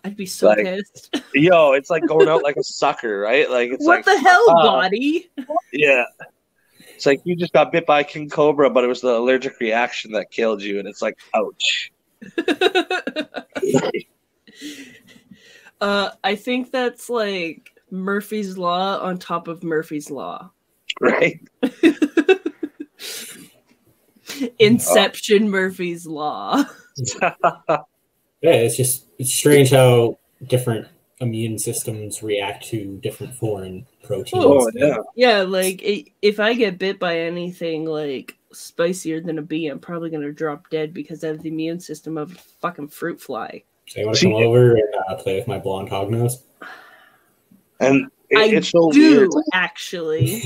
I'd be so pissed. Yo, it's like going out like a sucker, right? Like, it's what the hell, body? Yeah. It's like you just got bit by a king cobra, but it was the allergic reaction that killed you, and it's like, ouch. I think that's like Murphy's Law on top of Murphy's Law. Right. Inception Murphy's Law. Yeah, it's strange how different immune systems react to different foreign proteins. Oh, yeah. Yeah, like if I get bit by anything like spicier than a bee, I'm probably gonna drop dead because I have the immune system of a fucking fruit fly. So you want to come over and play with my blonde hognose? And it's so weird. Actually.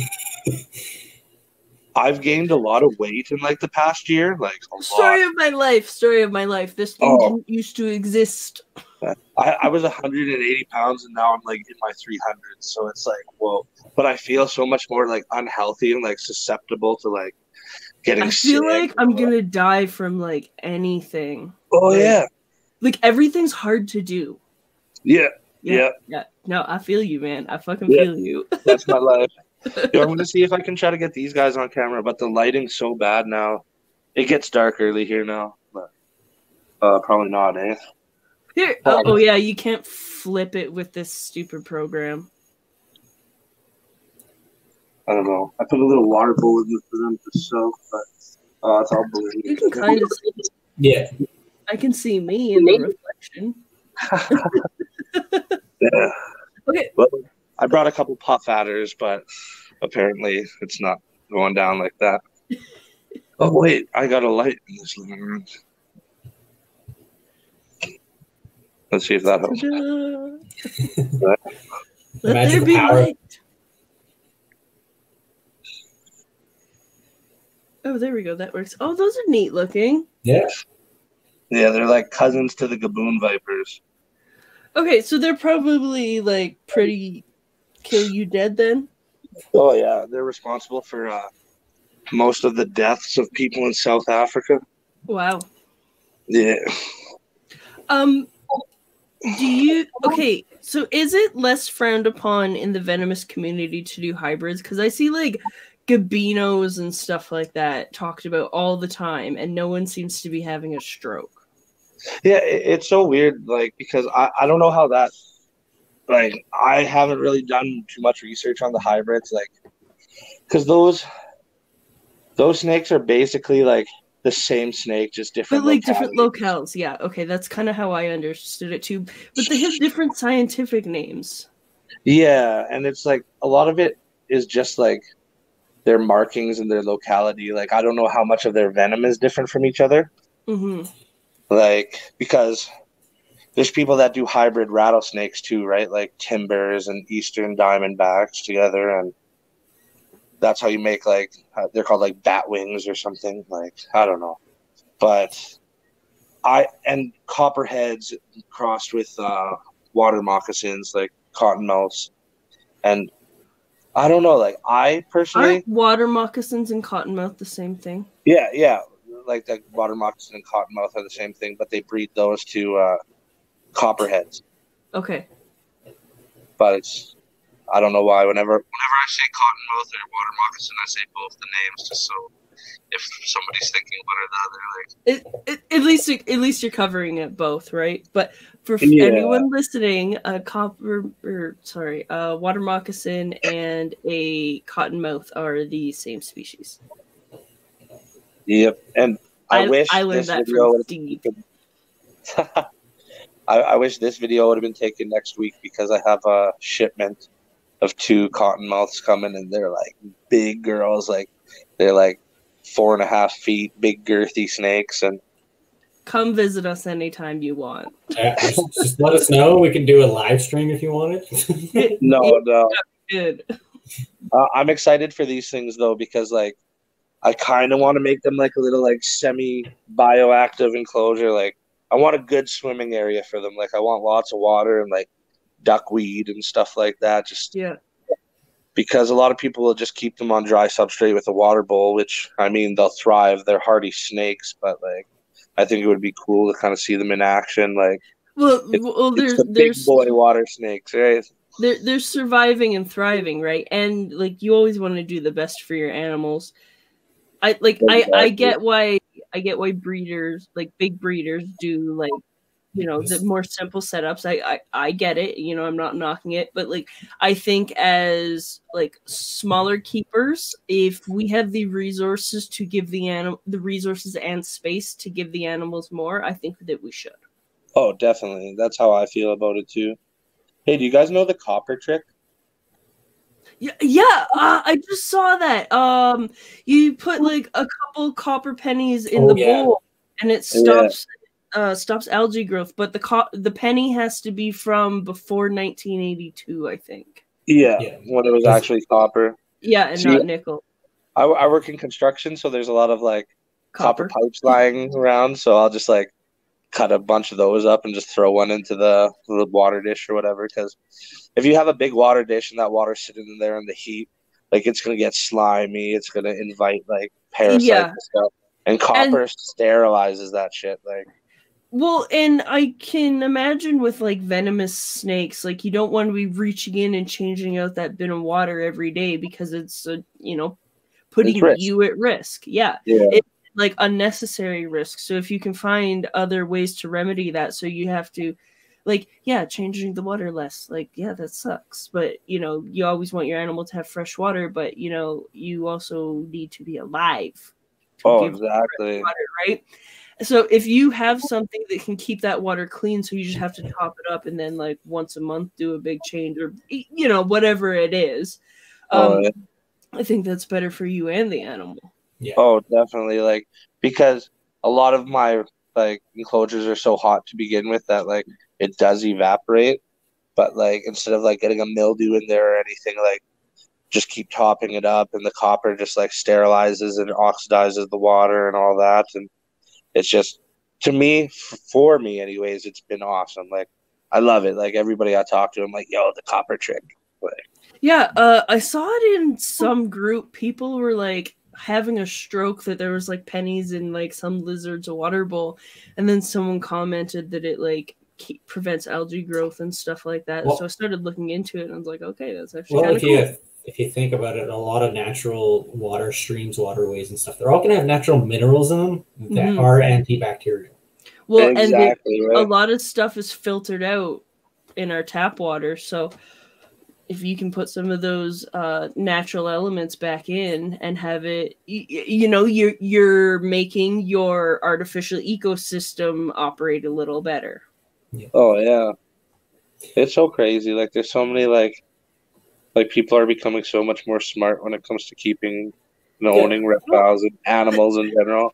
I've gained a lot of weight in like the past year, like a story of my life. This thing didn't used to exist. I was 180 pounds and now I'm like in my 300s, so it's like, whoa. But I feel so much more like unhealthy and like susceptible to like getting sick. I feel like I'm gonna die from like anything. Oh, like, yeah. Like everything's hard to do. Yeah. No, I feel you, man. I fucking feel you. That's my life. Yo, I'm gonna see if I can try to get these guys on camera, but the lighting's so bad now. It gets dark early here now, but probably not, eh? Here, oh yeah, you can't flip it with this stupid program. I don't know. I put a little water bowl in for them to soak, but it's all blue. You can kind of see. Yeah. I can see me in the reflection. Yeah. Okay. Well, I brought a couple puff adders, but apparently it's not going down like that. Oh, wait. I got a light in this living room. Let's see if that helps. Let there be light. Oh, there we go. That works. Oh, those are neat looking. Yeah. Yeah, they're like cousins to the Gaboon Vipers. Okay, so they're probably like pretty kill you dead then? Oh, yeah. They're responsible for most of the deaths of people in South Africa. Wow. Yeah. Okay, so is it less frowned upon in the venomous community to do hybrids? Because I see like Gabinos and stuff like that talked about all the time, and no one seems to be having a stroke. Yeah, it's so weird, like, because I don't know how that, like, I haven't really done too much research on the hybrids, like, because those snakes are basically like the same snake, just different. But like different locales, yeah. Okay, that's kind of how I understood it too. But they have different scientific names. Yeah, and it's like a lot of it is just like their markings and their locality. Like, I don't know how much of their venom is different from each other. Mm-hmm. Like, because there's people that do hybrid rattlesnakes too, right? Like timbers and eastern diamondbacks together, and that's how you make, like, they're called like bat wings or something. Like, I don't know, but and copperheads crossed with water moccasins, like cottonmouths, and I don't know. Like, I personally, aren't water moccasins and cottonmouth the same thing? Yeah. Like the water moccasin and cottonmouth are the same thing, but they breed those to copperheads. Okay. But it's, I don't know why. Whenever I say cottonmouth or water moccasin, I say both the names, just so if somebody's thinking one or the other, like At least you're covering it both, right? But For anyone listening, a water moccasin and a cottonmouth are the same species. Yep, and I wish I learned this that video from Steve. I wish this video would have been taken next week because I have a shipment of 2 cottonmouths coming, and they're like big girls, like they're like 4.5 feet, big girthy snakes. And come visit us anytime you want. Just let us know. We can do a live stream if you want it. No. Good. I'm excited for these things though, because like I kind of want to make them like a little like semi bioactive enclosure. Like I want a good swimming area for them. Like I want lots of water and like duckweed and stuff like that. Just because a lot of people will just keep them on dry substrate with a water bowl, which I mean they'll thrive. They're hardy snakes, but like I think it would be cool to kind of see them in action. Like, there's big boy water snakes, right? They're surviving and thriving, right? And like you always want to do the best for your animals. I get why breeders, like big breeders, do like, you know, the more simple setups. I get it. You know, I'm not knocking it, but like I think as like smaller keepers, if we have the resources to give the resources and space to give the animals more, I think that we should. Oh, definitely. That's how I feel about it too. Hey, do you guys know the copper trick? Yeah. I just saw that. You put like a couple copper pennies in the bowl, and it stops algae growth. But the penny has to be from before 1982, I think. Yeah, when it was actually copper. Yeah, and not nickel. I work in construction, so there's a lot of like copper pipes lying around. So I'll just like cut a bunch of those up and just throw one into the water dish or whatever. Because if you have a big water dish and that water's sitting in there in the heat, like it's gonna get slimy. It's gonna invite like parasites and stuff. And copper sterilizes that shit. Like, well, and I can imagine with like venomous snakes, like you don't want to be reaching in and changing out that bin of water every day because it's putting you at risk. Yeah. It's like unnecessary risk. So if you can find other ways to remedy that, so you have to like, changing the water less, like, that sucks. But, you always want your animal to have fresh water, but, you also need to be alive. Exactly. Water, right? So if you have something that can keep that water clean, so you just have to top it up and then like once a month do a big change or, whatever it is. I think that's better for you and the animal. Yeah. Oh, definitely. Like, because a lot of my like enclosures are so hot to begin with that like it does evaporate. But like instead of like getting a mildew in there or anything, like just keep topping it up, and the copper just like sterilizes and oxidizes the water and all that. And it's just, to me, for me anyways, it's been awesome. Like I love it. Like everybody I talk to, I'm like, yo, the copper trick. Like, I saw it in some group. People were like having a stroke that there was like pennies in like some lizard's water bowl, and then someone commented that it like prevents algae growth and stuff like that. So I started looking into it and I was like, okay, that's actually kind of cool. If you think about it, a lot of natural water streams, waterways and stuff, they're all going to have natural minerals in them that are antibacterial. Well, exactly, and a lot of stuff is filtered out in our tap water. So if you can put some of those natural elements back in and have it, you're making your artificial ecosystem operate a little better. Yeah. Oh yeah, it's so crazy. Like there's so many like people are becoming so much more smart when it comes to keeping and owning reptiles and animals in general.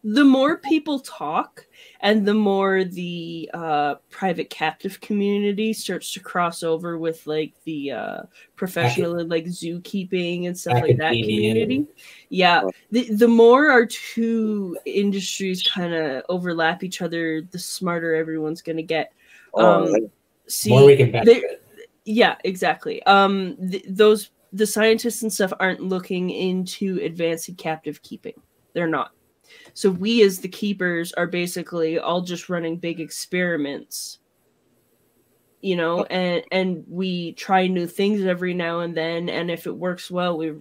The more people talk and the more the private captive community starts to cross over with like the professional and like zookeeping and stuff like that community. The more our two industries kind of overlap each other, the smarter everyone's going to get. More we can benefit. Yeah, exactly. The scientists and stuff aren't looking into advancing captive keeping. They're not. So we as the keepers are basically all just running big experiments, and we try new things every now and then. And if it works well, we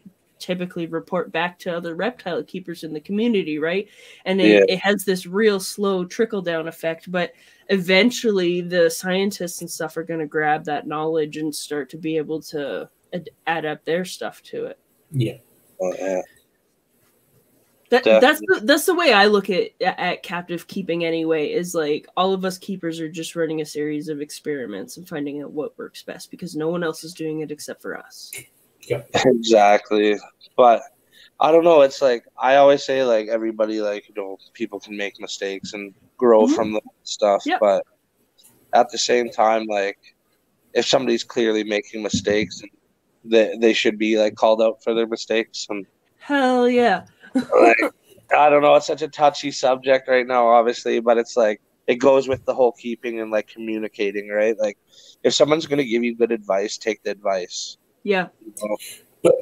typically report back to other reptile keepers in the community, right? And it has this real slow trickle down effect, but eventually the scientists and stuff are going to grab that knowledge and start to be able to add up their stuff to it. Yeah. Oh, yeah. That's the way I look at captive keeping anyway, is like all of us keepers are just running a series of experiments and finding out what works best because no one else is doing it except for us. Yep. Exactly. But I don't know, it's like I always say, like, everybody, like, you know, people can make mistakes and grow from the stuff, but at the same time, like, if somebody's clearly making mistakes, they should be like called out for their mistakes. And hell yeah. Like, I don't know, it's such a touchy subject right now, obviously, but it's like it goes with the whole keeping and like communicating, right? Like if someone's going to give you good advice, take the advice. Yeah. You know?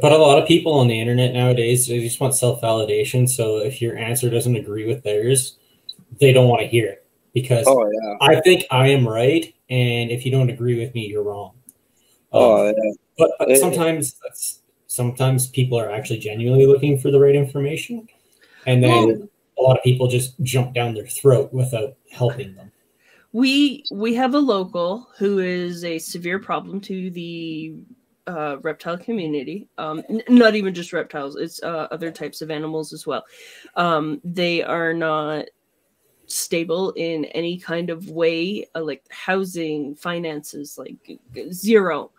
But a lot of people on the internet nowadays, they just want self-validation. So if your answer doesn't agree with theirs, they don't want to hear it because I think I am right, and if you don't agree with me, you're wrong. But sometimes people are actually genuinely looking for the right information, and then a lot of people just jump down their throat without helping them. We have a local who is a severe problem to the reptile community. Not even just reptiles, it's other types of animals as well. They are not stable in any kind of way, like housing, finances, like zero.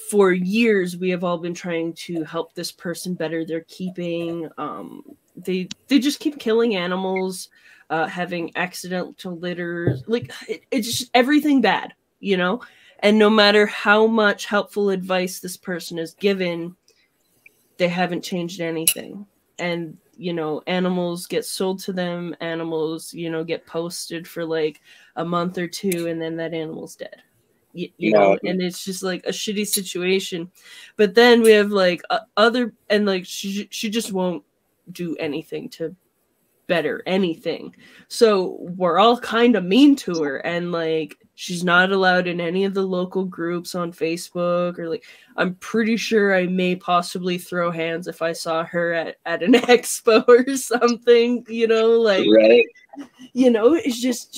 For years, we have all been trying to help this person better their keeping. They just keep killing animals, having accidental litters, like it's just everything bad, you know? And no matter how much helpful advice this person is given, they haven't changed anything. And, you know, animals get sold to them, animals, you know, get posted for like a month or two, and then that animal's dead. You know, and it's just like a shitty situation. But then we have like other, and like she just won't do anything to better anything. So we're all kind of mean to her, and like she's not allowed in any of the local groups on Facebook, or like I'm pretty sure I may possibly throw hands if I saw her at an expo or something, you know, like you know, it's just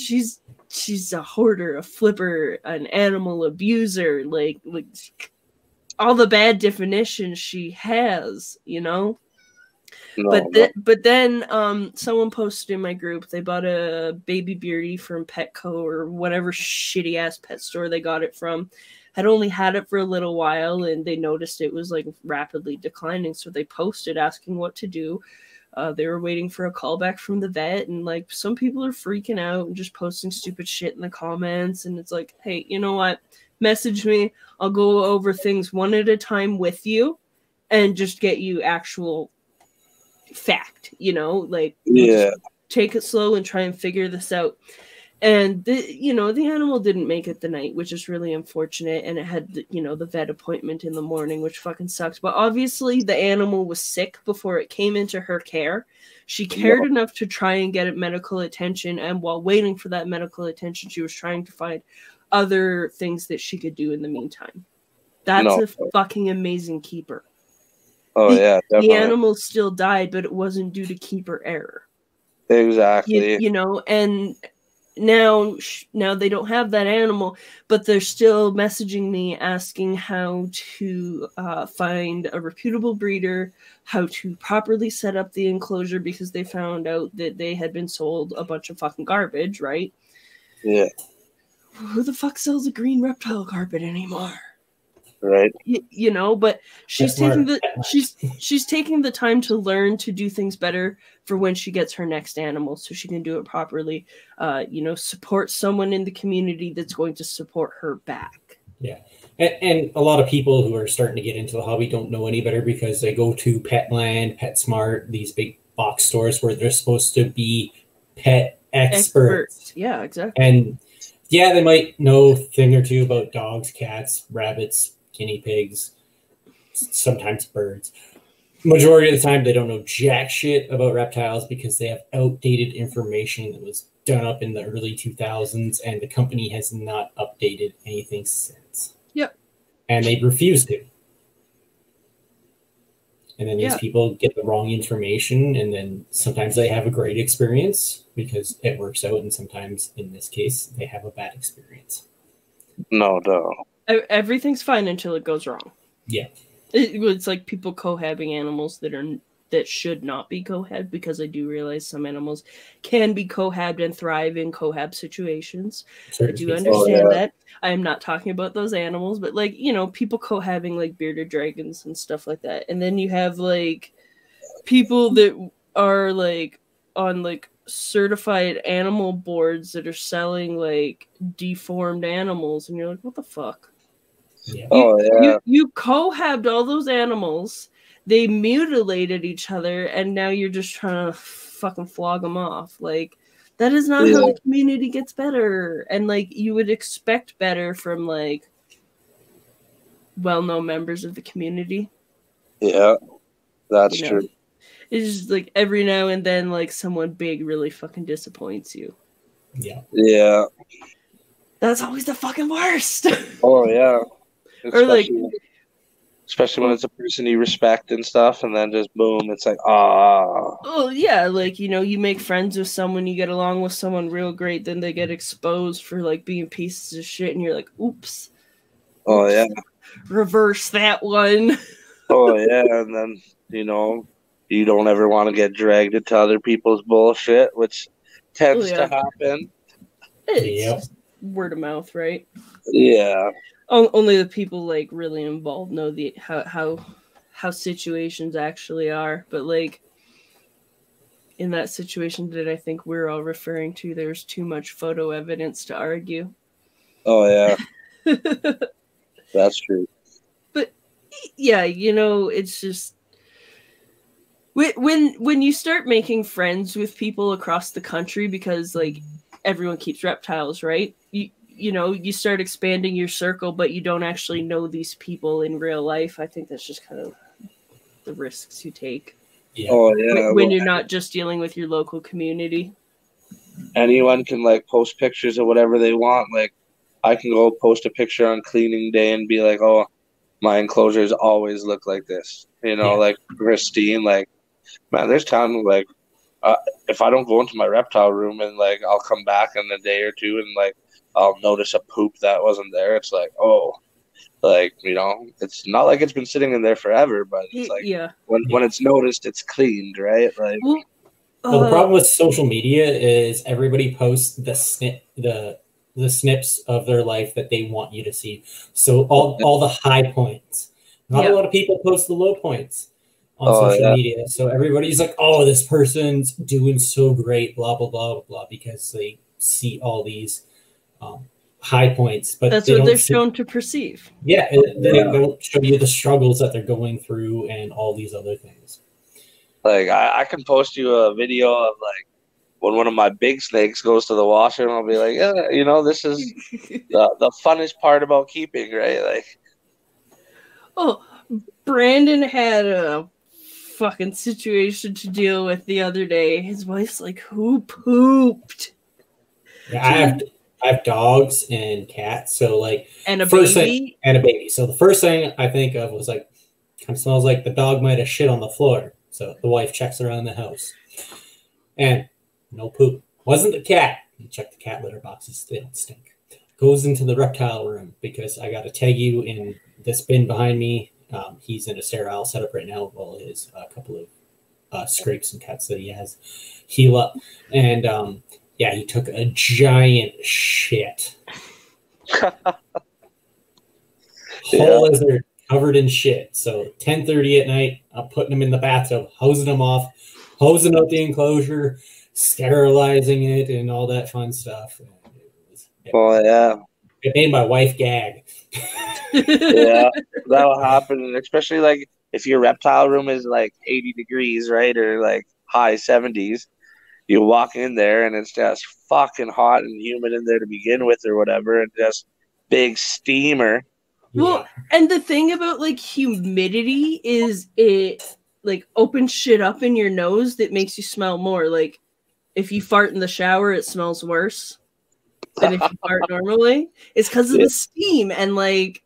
she's a hoarder, a flipper, an animal abuser, like all the bad definitions she has, you know. But then someone posted in my group they bought a baby beardy from Petco or whatever shitty ass pet store they got it from. Had only had it for a little while, and they noticed it was like rapidly declining, so they posted asking what to do. They were waiting for a call back from the vet, and like some people are freaking out and just posting stupid shit in the comments, and it's like, hey, you know what? Message me. I'll go over things one at a time with you and just get you actual fact, you know, like we'll take it slow and try and figure this out. And you know, the animal didn't make it the night, which is really unfortunate, and it had you know, the vet appointment in the morning, which fucking sucks. But obviously the animal was sick before it came into her care. She cared enough to try and get medical attention, and while waiting for that medical attention, she was trying to find other things that she could do in the meantime. That's a fucking amazing keeper. Definitely. The animal still died, but it wasn't due to keeper error. Exactly. You know, and now they don't have that animal, but they're still messaging me asking how to find a reputable breeder, how to properly set up the enclosure, because they found out that they had been sold a bunch of fucking garbage, right? Yeah. Who the fuck sells a green reptile carpet anymore? Right. You know, but she's taking the time to learn to do things better for when she gets her next animal, so she can do it properly. You know, support someone in the community that's going to support her back. Yeah, and a lot of people who are starting to get into the hobby don't know any better because they go to Petland, PetSmart, these big box stores where they're supposed to be pet experts. Yeah, exactly. And yeah, they might know a thing or two about dogs, cats, rabbits, guinea pigs, sometimes birds. Majority of the time, they don't know jack shit about reptiles because they have outdated information that was done up in the early 2000s, and the company has not updated anything since. Yep. And they refuse to. And then these people get the wrong information, and then sometimes they have a great experience because it works out, and sometimes, in this case, they have a bad experience. No. Everything's fine until it goes wrong. Yeah. It's like people cohabbing animals that should not be cohabbed, because I do realize some animals can be cohabbed and thrive in cohab situations. I do understand that. I am not talking about those animals, but like, you know, people cohabbing like bearded dragons and stuff like that. And then you have like people that are like on like certified animal boards that are selling like deformed animals, and you're like, what the fuck? Yeah. You cohabbed all those animals, they mutilated each other, and now you're just trying to fucking flog them off. Like, that is not how the community gets better. And like, you would expect better from like well-known members of the community. Yeah, that's true. It's just like every now and then, like, someone big really fucking disappoints you. Yeah. That's always the fucking worst. Oh yeah. Especially when it's a Or person you respect and stuff, and then just boom, it's like, Oh yeah, like, you know, you make friends with someone, you get along with someone real great, then they get exposed for like being pieces of shit, and you're like, oops. Oh yeah. Reverse that one. Oh yeah, and then, you know, you don't ever want to get dragged into other people's bullshit, which tends to happen. It's just word of mouth, right? Yeah. Only the people like really involved know the how situations actually are. But like in that situation that I think we're all referring to, there's too much photo evidence to argue. Oh yeah. That's true. But yeah, you know, it's just when you start making friends with people across the country, because like everyone keeps reptiles, right? You know, you start expanding your circle, but you don't actually know these people in real life. I think that's just kind of the risks you take. Yeah. Oh yeah. When you're not just dealing with your local community. Anyone can like post pictures of whatever they want. Like, I can go post a picture on cleaning day and be like, oh, my enclosures always look like this. You know, like pristine. Like, man, there's times like if I don't go into my reptile room and like I'll come back in a day or two and like I'll notice a poop that wasn't there. It's like, oh, like, you know, it's not like it's been sitting in there forever, but it's like when it's noticed, it's cleaned, right? Like, well, the problem with social media is everybody posts the snips of their life that they want you to see. So all the high points. Not a lot of people post the low points on social media. So everybody's like, oh, this person's doing so great, blah, blah, blah, blah, blah, because they see all these high points. But that's what they're shown to perceive. Yeah, they don't show you the struggles that they're going through and all these other things. Like, I can post you a video of like when one of my big snakes goes to the washroom. I'll be like, yeah, you know, this is the funnest part about keeping, right? Like, oh, Brandon had a fucking situation to deal with the other day. His wife's like, who pooped? Yeah, I have dogs and cats, so like, and a baby. So the first thing I think of was like, kind of smells like the dog might have shit on the floor. So the wife checks around the house, and no poop. Wasn't the cat. You check the cat litter boxes; they don't stink. Goes into the reptile room because I got a tegu in this bin behind me. He's in a sterile setup right now while his couple of scrapes and cuts that he has heal up, and yeah, he took a giant shit. Whole lizard covered in shit. So 10:30 at night, I'm putting him in the bathtub, hosing him off, hosing out the enclosure, sterilizing it, and all that fun stuff. It made my wife gag. Yeah, that'll happen, and especially like if your reptile room is like 80 degrees, right, or like high 70s. You walk in there and it's just fucking hot and humid in there to begin with or whatever, and just big steamer. Well, and the thing about like humidity is it like opens shit up in your nose that makes you smell more. Like if you fart in the shower, it smells worse than if you fart normally. It's because of the steam and like.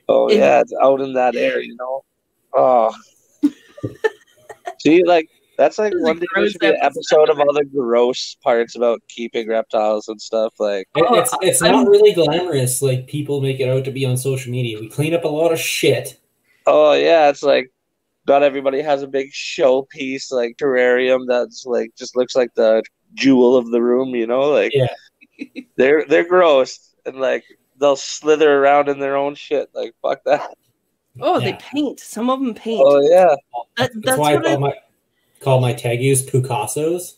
Oh yeah, it's out in that air, you know. Oh. See, like that's like This is a one day there gross should be an episode of all the gross parts about keeping reptiles and stuff. Like, It's not really glamorous like people make it out to be on social media. We clean up a lot of shit. oh yeah, it's like not everybody has a big showpiece like terrarium that's like just looks like the jewel of the room, you know? Like Yeah. they're gross and like they'll slither around in their own shit. Like fuck that. Oh, Yeah. they paint. Some of them paint. Oh yeah. That's why I call my tegus Picassos.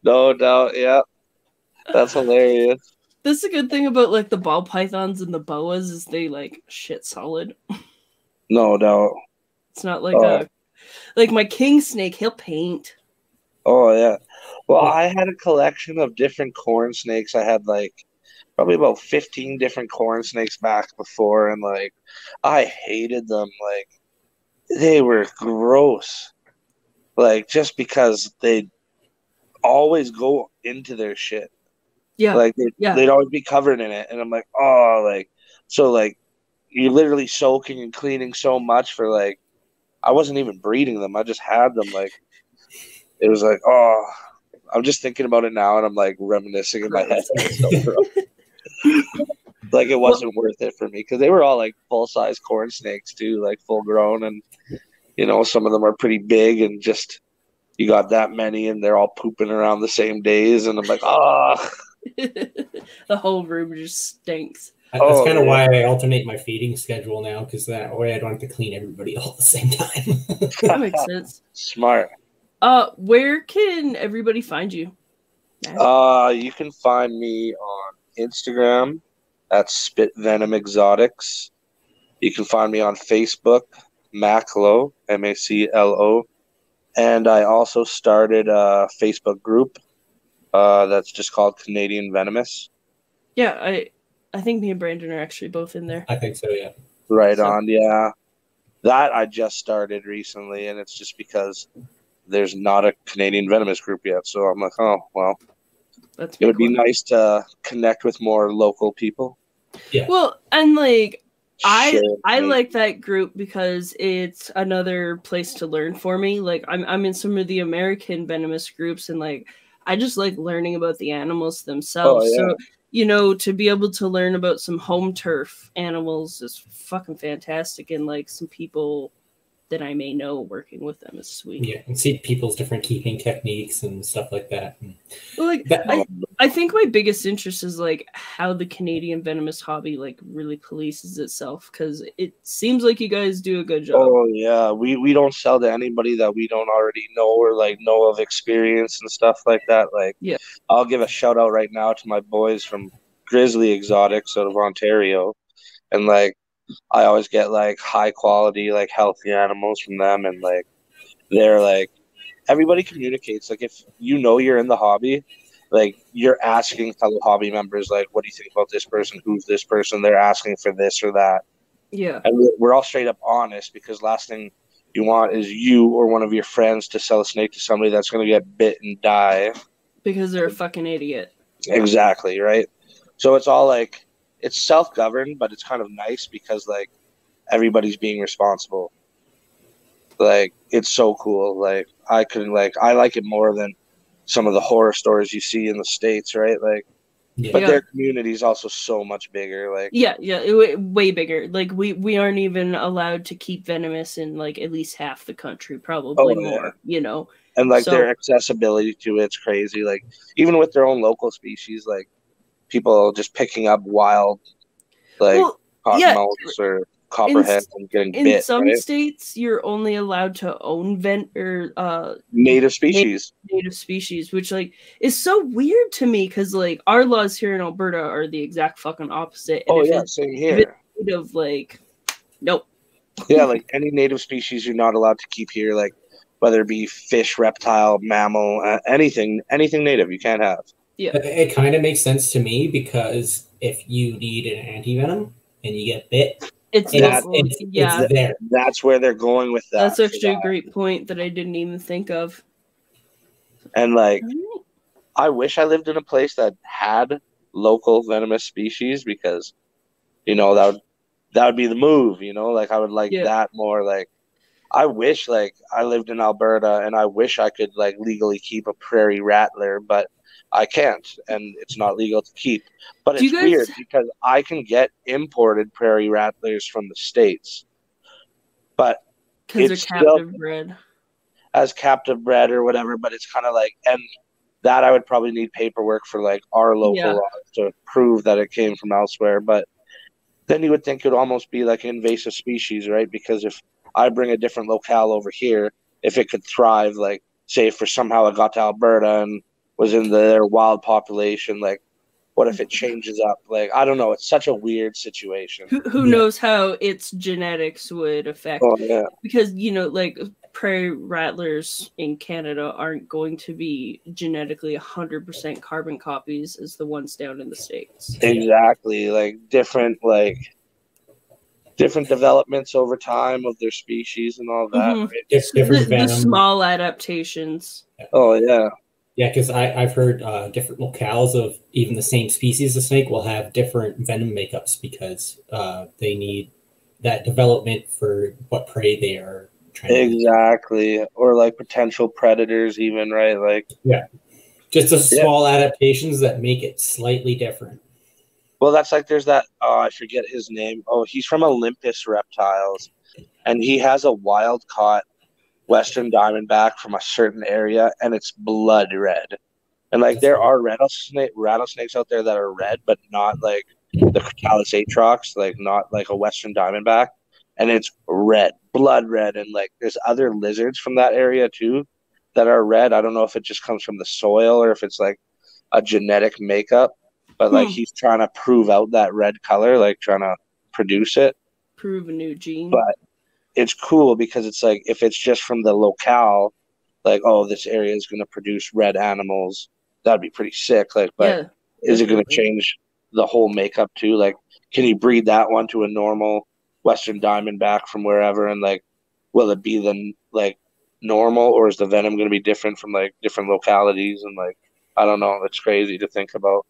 No doubt, yeah. That's hilarious. That's a good thing about like the ball pythons and the boas is they like shit solid. No doubt. It's not like like my king snake, he'll paint. Oh yeah. Well, I had a collection of different corn snakes. I had like probably about 15 different corn snakes back before, and like I hated them. Like they were gross. Like just because they always go into their shit. Yeah. Like they'd always be covered in it. And I'm like, oh, like so like you're literally soaking and cleaning so much for like I wasn't even breeding them. I just had them. Like it was like, oh, I'm just thinking about it now and I'm like reminiscing in my head. Like it wasn't worth it for me because they were all like full size corn snakes too, like full grown, and you know some of them are pretty big and just you got that many and they're all pooping around the same days and I'm like, ah. The whole room just stinks. That's kind of why I alternate my feeding schedule now, because that way I don't have to clean everybody all at the same time. That makes sense. Smart. Where can everybody find you? You can find me on Instagram at Spit Venom Exotics. You can find me on Facebook, Maclo, Maclo. And I also started a Facebook group that's just called Canadian Venomous. Yeah, I think me and Brandon are actually both in there. I think so, yeah. Right on, yeah. That I just started recently, and it's just because there's not a Canadian Venomous group yet. So I'm like, oh, well, it would be nice to connect with more local people. Yeah. Well, and like, I like that group because it's another place to learn for me. Like, I'm in some of the American Venomous groups, and like, I just like learning about the animals themselves. Oh, yeah. So, you know, to be able to learn about some home turf animals is fucking fantastic. And like some people that I may know working with them is sweet. Yeah, and see people's different keeping techniques and stuff like that. Well, like I think my biggest interest is like how the Canadian Venomous hobby like really polices itself, because it seems like you guys do a good job. Oh yeah, we don't sell to anybody that we don't already know or like know of experience and stuff like that. Like, yeah, I'll give a shout out right now to my boys from Grizzly Exotics out of Ontario, and like I always get like high quality, like healthy animals from them, and like they're like everybody communicates. Like if you know you're in the hobby, like you're asking fellow hobby members, like, what do you think about this person? Who's this person? They're asking for this or that. Yeah, and we're all straight up honest, because last thing you want is you or one of your friends to sell a snake to somebody that's going to get bit and die because they're a fucking idiot. Exactly, right? So it's all like it's self-governed, but it's kind of nice because like everybody's being responsible. Like it's so cool. Like I like it more than some of the horror stories you see in the States, right? Like, but their community is also so much bigger. Like way bigger. Like we aren't even allowed to keep Venomous in like at least half the country, probably more. You know, and like their accessibility to it's crazy. Like even with their own local species, like people just picking up wild, like cottonmouths or copperheads and getting bit. In some states, you're only allowed to own native species. Native species, which like is so weird to me because like our laws here in Alberta are the exact fucking opposite. And same here. Native, like, nope. Yeah, like any native species you're not allowed to keep here, like whether it be fish, reptile, mammal, anything native you can't have. Yeah, it kind of makes sense to me, because if you need an anti-venom and you get bit, it's there. That's where they're going with that. That's actually a great point that I didn't even think of. And like, I wish I lived in a place that had local venomous species, because, you know, that would be the move. You know, like I would like that more. Like I wish like I lived in Alberta and I wish I could like legally keep a prairie rattler, but I can't, and it's not legal to keep. But Do you it's guys- weird because I can get imported prairie rattlers from the States, but Because they're it's still captive bred. as captive bred or whatever. But it's kind of like, and that I would probably need paperwork for like our local laws to prove that it came from elsewhere. But then you would think it would almost be like an invasive species, right? Because if I bring a different locale over here, if it could thrive, like say if for somehow it got to Alberta and was in their wild population, like what if it changes up? Like I don't know. It's such a weird situation. Who knows how its genetics would affect? Oh yeah, because like prairie rattlers in Canada aren't going to be genetically 100% carbon copies as the ones down in the States. exactly. Like different developments over time of their species and all that. Mhm. Right? It's different The venom. small adaptations. Oh yeah. Yeah, because I've heard different locales of even the same species of snake will have different venom makeups because they need that development for what prey they are trying to eat. Exactly. Or like potential predators even, right? Like Just the small adaptations that make it slightly different. well, that's like there's that I forget his name. Oh, he's from Olympus Reptiles and he has a wild caught Western diamondback from a certain area and it's blood red. And like there are rattlesnakes out there that are red, but not like the Crotalus atrox, like not like a Western diamondback. And it's red, blood red. And like there's other lizards from that area too that are red. I don't know if it just comes from the soil or if it's like a genetic makeup, but like he's trying to prove out that red color, like trying to produce it. Prove a new gene. But it's cool because it's like if it's just from the locale, like, oh, this area is going to produce red animals, that'd be pretty sick. Like, but is it going to change the whole makeup too? Like, can you breed that one to a normal Western diamondback from wherever? And like, will it be then like normal or is the venom going to be different from like different localities? And like, I don't know. It's crazy to think about.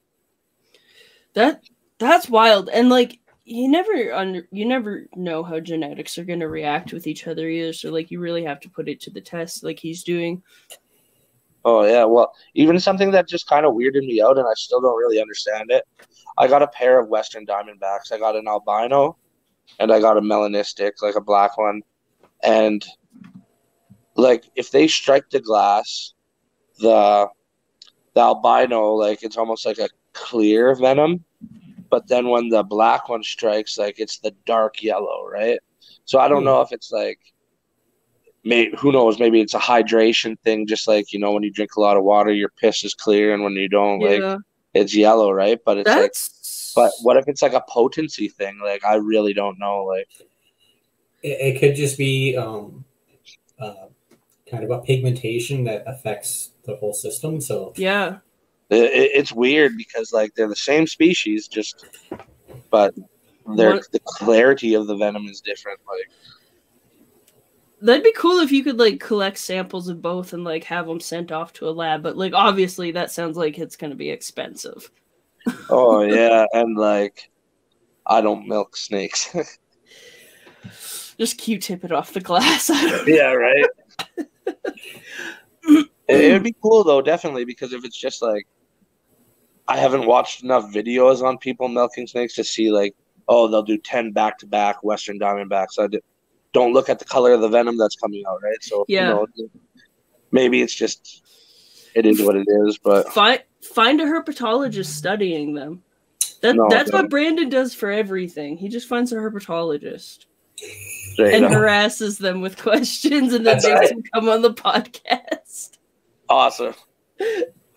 That's wild. And like, you never know how genetics are going to react with each other either. So like, you really have to put it to the test, like he's doing. Oh yeah, well, even something that just kind of weirded me out, and I still don't really understand it. I got a pair of Western Diamondbacks. I got an albino, and I got a melanistic, like a black one. And like, if they strike the glass, the albino, like it's almost like a clear venom. But then when the black one strikes, like it's the dark yellow, right? So I don't know if it's like, who knows? Maybe it's a hydration thing, just like when you drink a lot of water, your piss is clear, and when you don't, like it's yellow, right? But it's but what if it's like a potency thing? Like I really don't know. Like it could just be kind of a pigmentation that affects the whole system. So it's weird because like they're the same species, but the clarity of the venom is different. Like. That'd be cool if you could like collect samples of both and like have them sent off to a lab, but like obviously that sounds like it's going to be expensive. Oh yeah, and like I don't milk snakes. Just Q-tip it off the glass. Yeah, right. It would be cool though, definitely, because if it's just like I haven't watched enough videos on people milking snakes to see like, oh, they'll do 10 back-to-back Western Diamondbacks. Don't look at the color of the venom that's coming out, right? So maybe it's just it is what it is. But find a herpetologist studying them. That's what Brandon does for everything. He just finds a herpetologist and harasses them with questions, and then makes them come on the podcast. Awesome!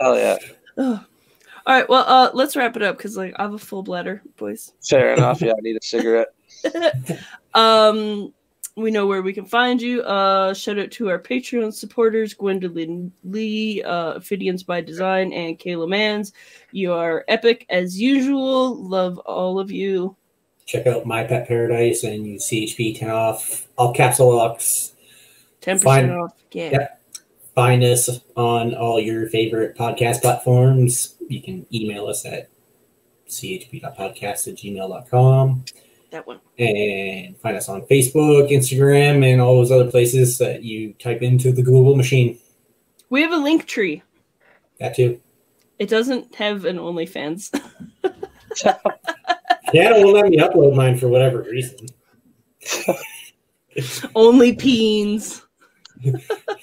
Hell yeah! All right, well, let's wrap it up because like I have a full bladder, boys. Fair enough. Yeah, I need a cigarette. We know where we can find you. Shout out to our Patreon supporters, Gwendolyn Lee, Ophidians by Design, and Kayla Mans. You are epic as usual. Love all of you. Check out My Pet Paradise and use CHP 10 off. All capsule locks. 10% off. Yeah. Yep. Find us on all your favorite podcast platforms. You can email us at chp.podcast@gmail.com. That one. And find us on Facebook, Instagram, and all those other places that you type into the Google machine. We have a link tree. That too. It doesn't have an OnlyFans. Channel won't let me upload mine for whatever reason. Only peens.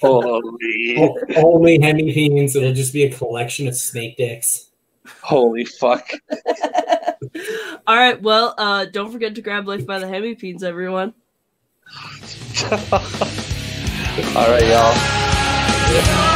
Only hemipeens. It'll just be a collection of snake dicks. Holy fuck. All right, well, don't forget to grab Life by the Hemipeens, everyone. All right, y'all. Yeah.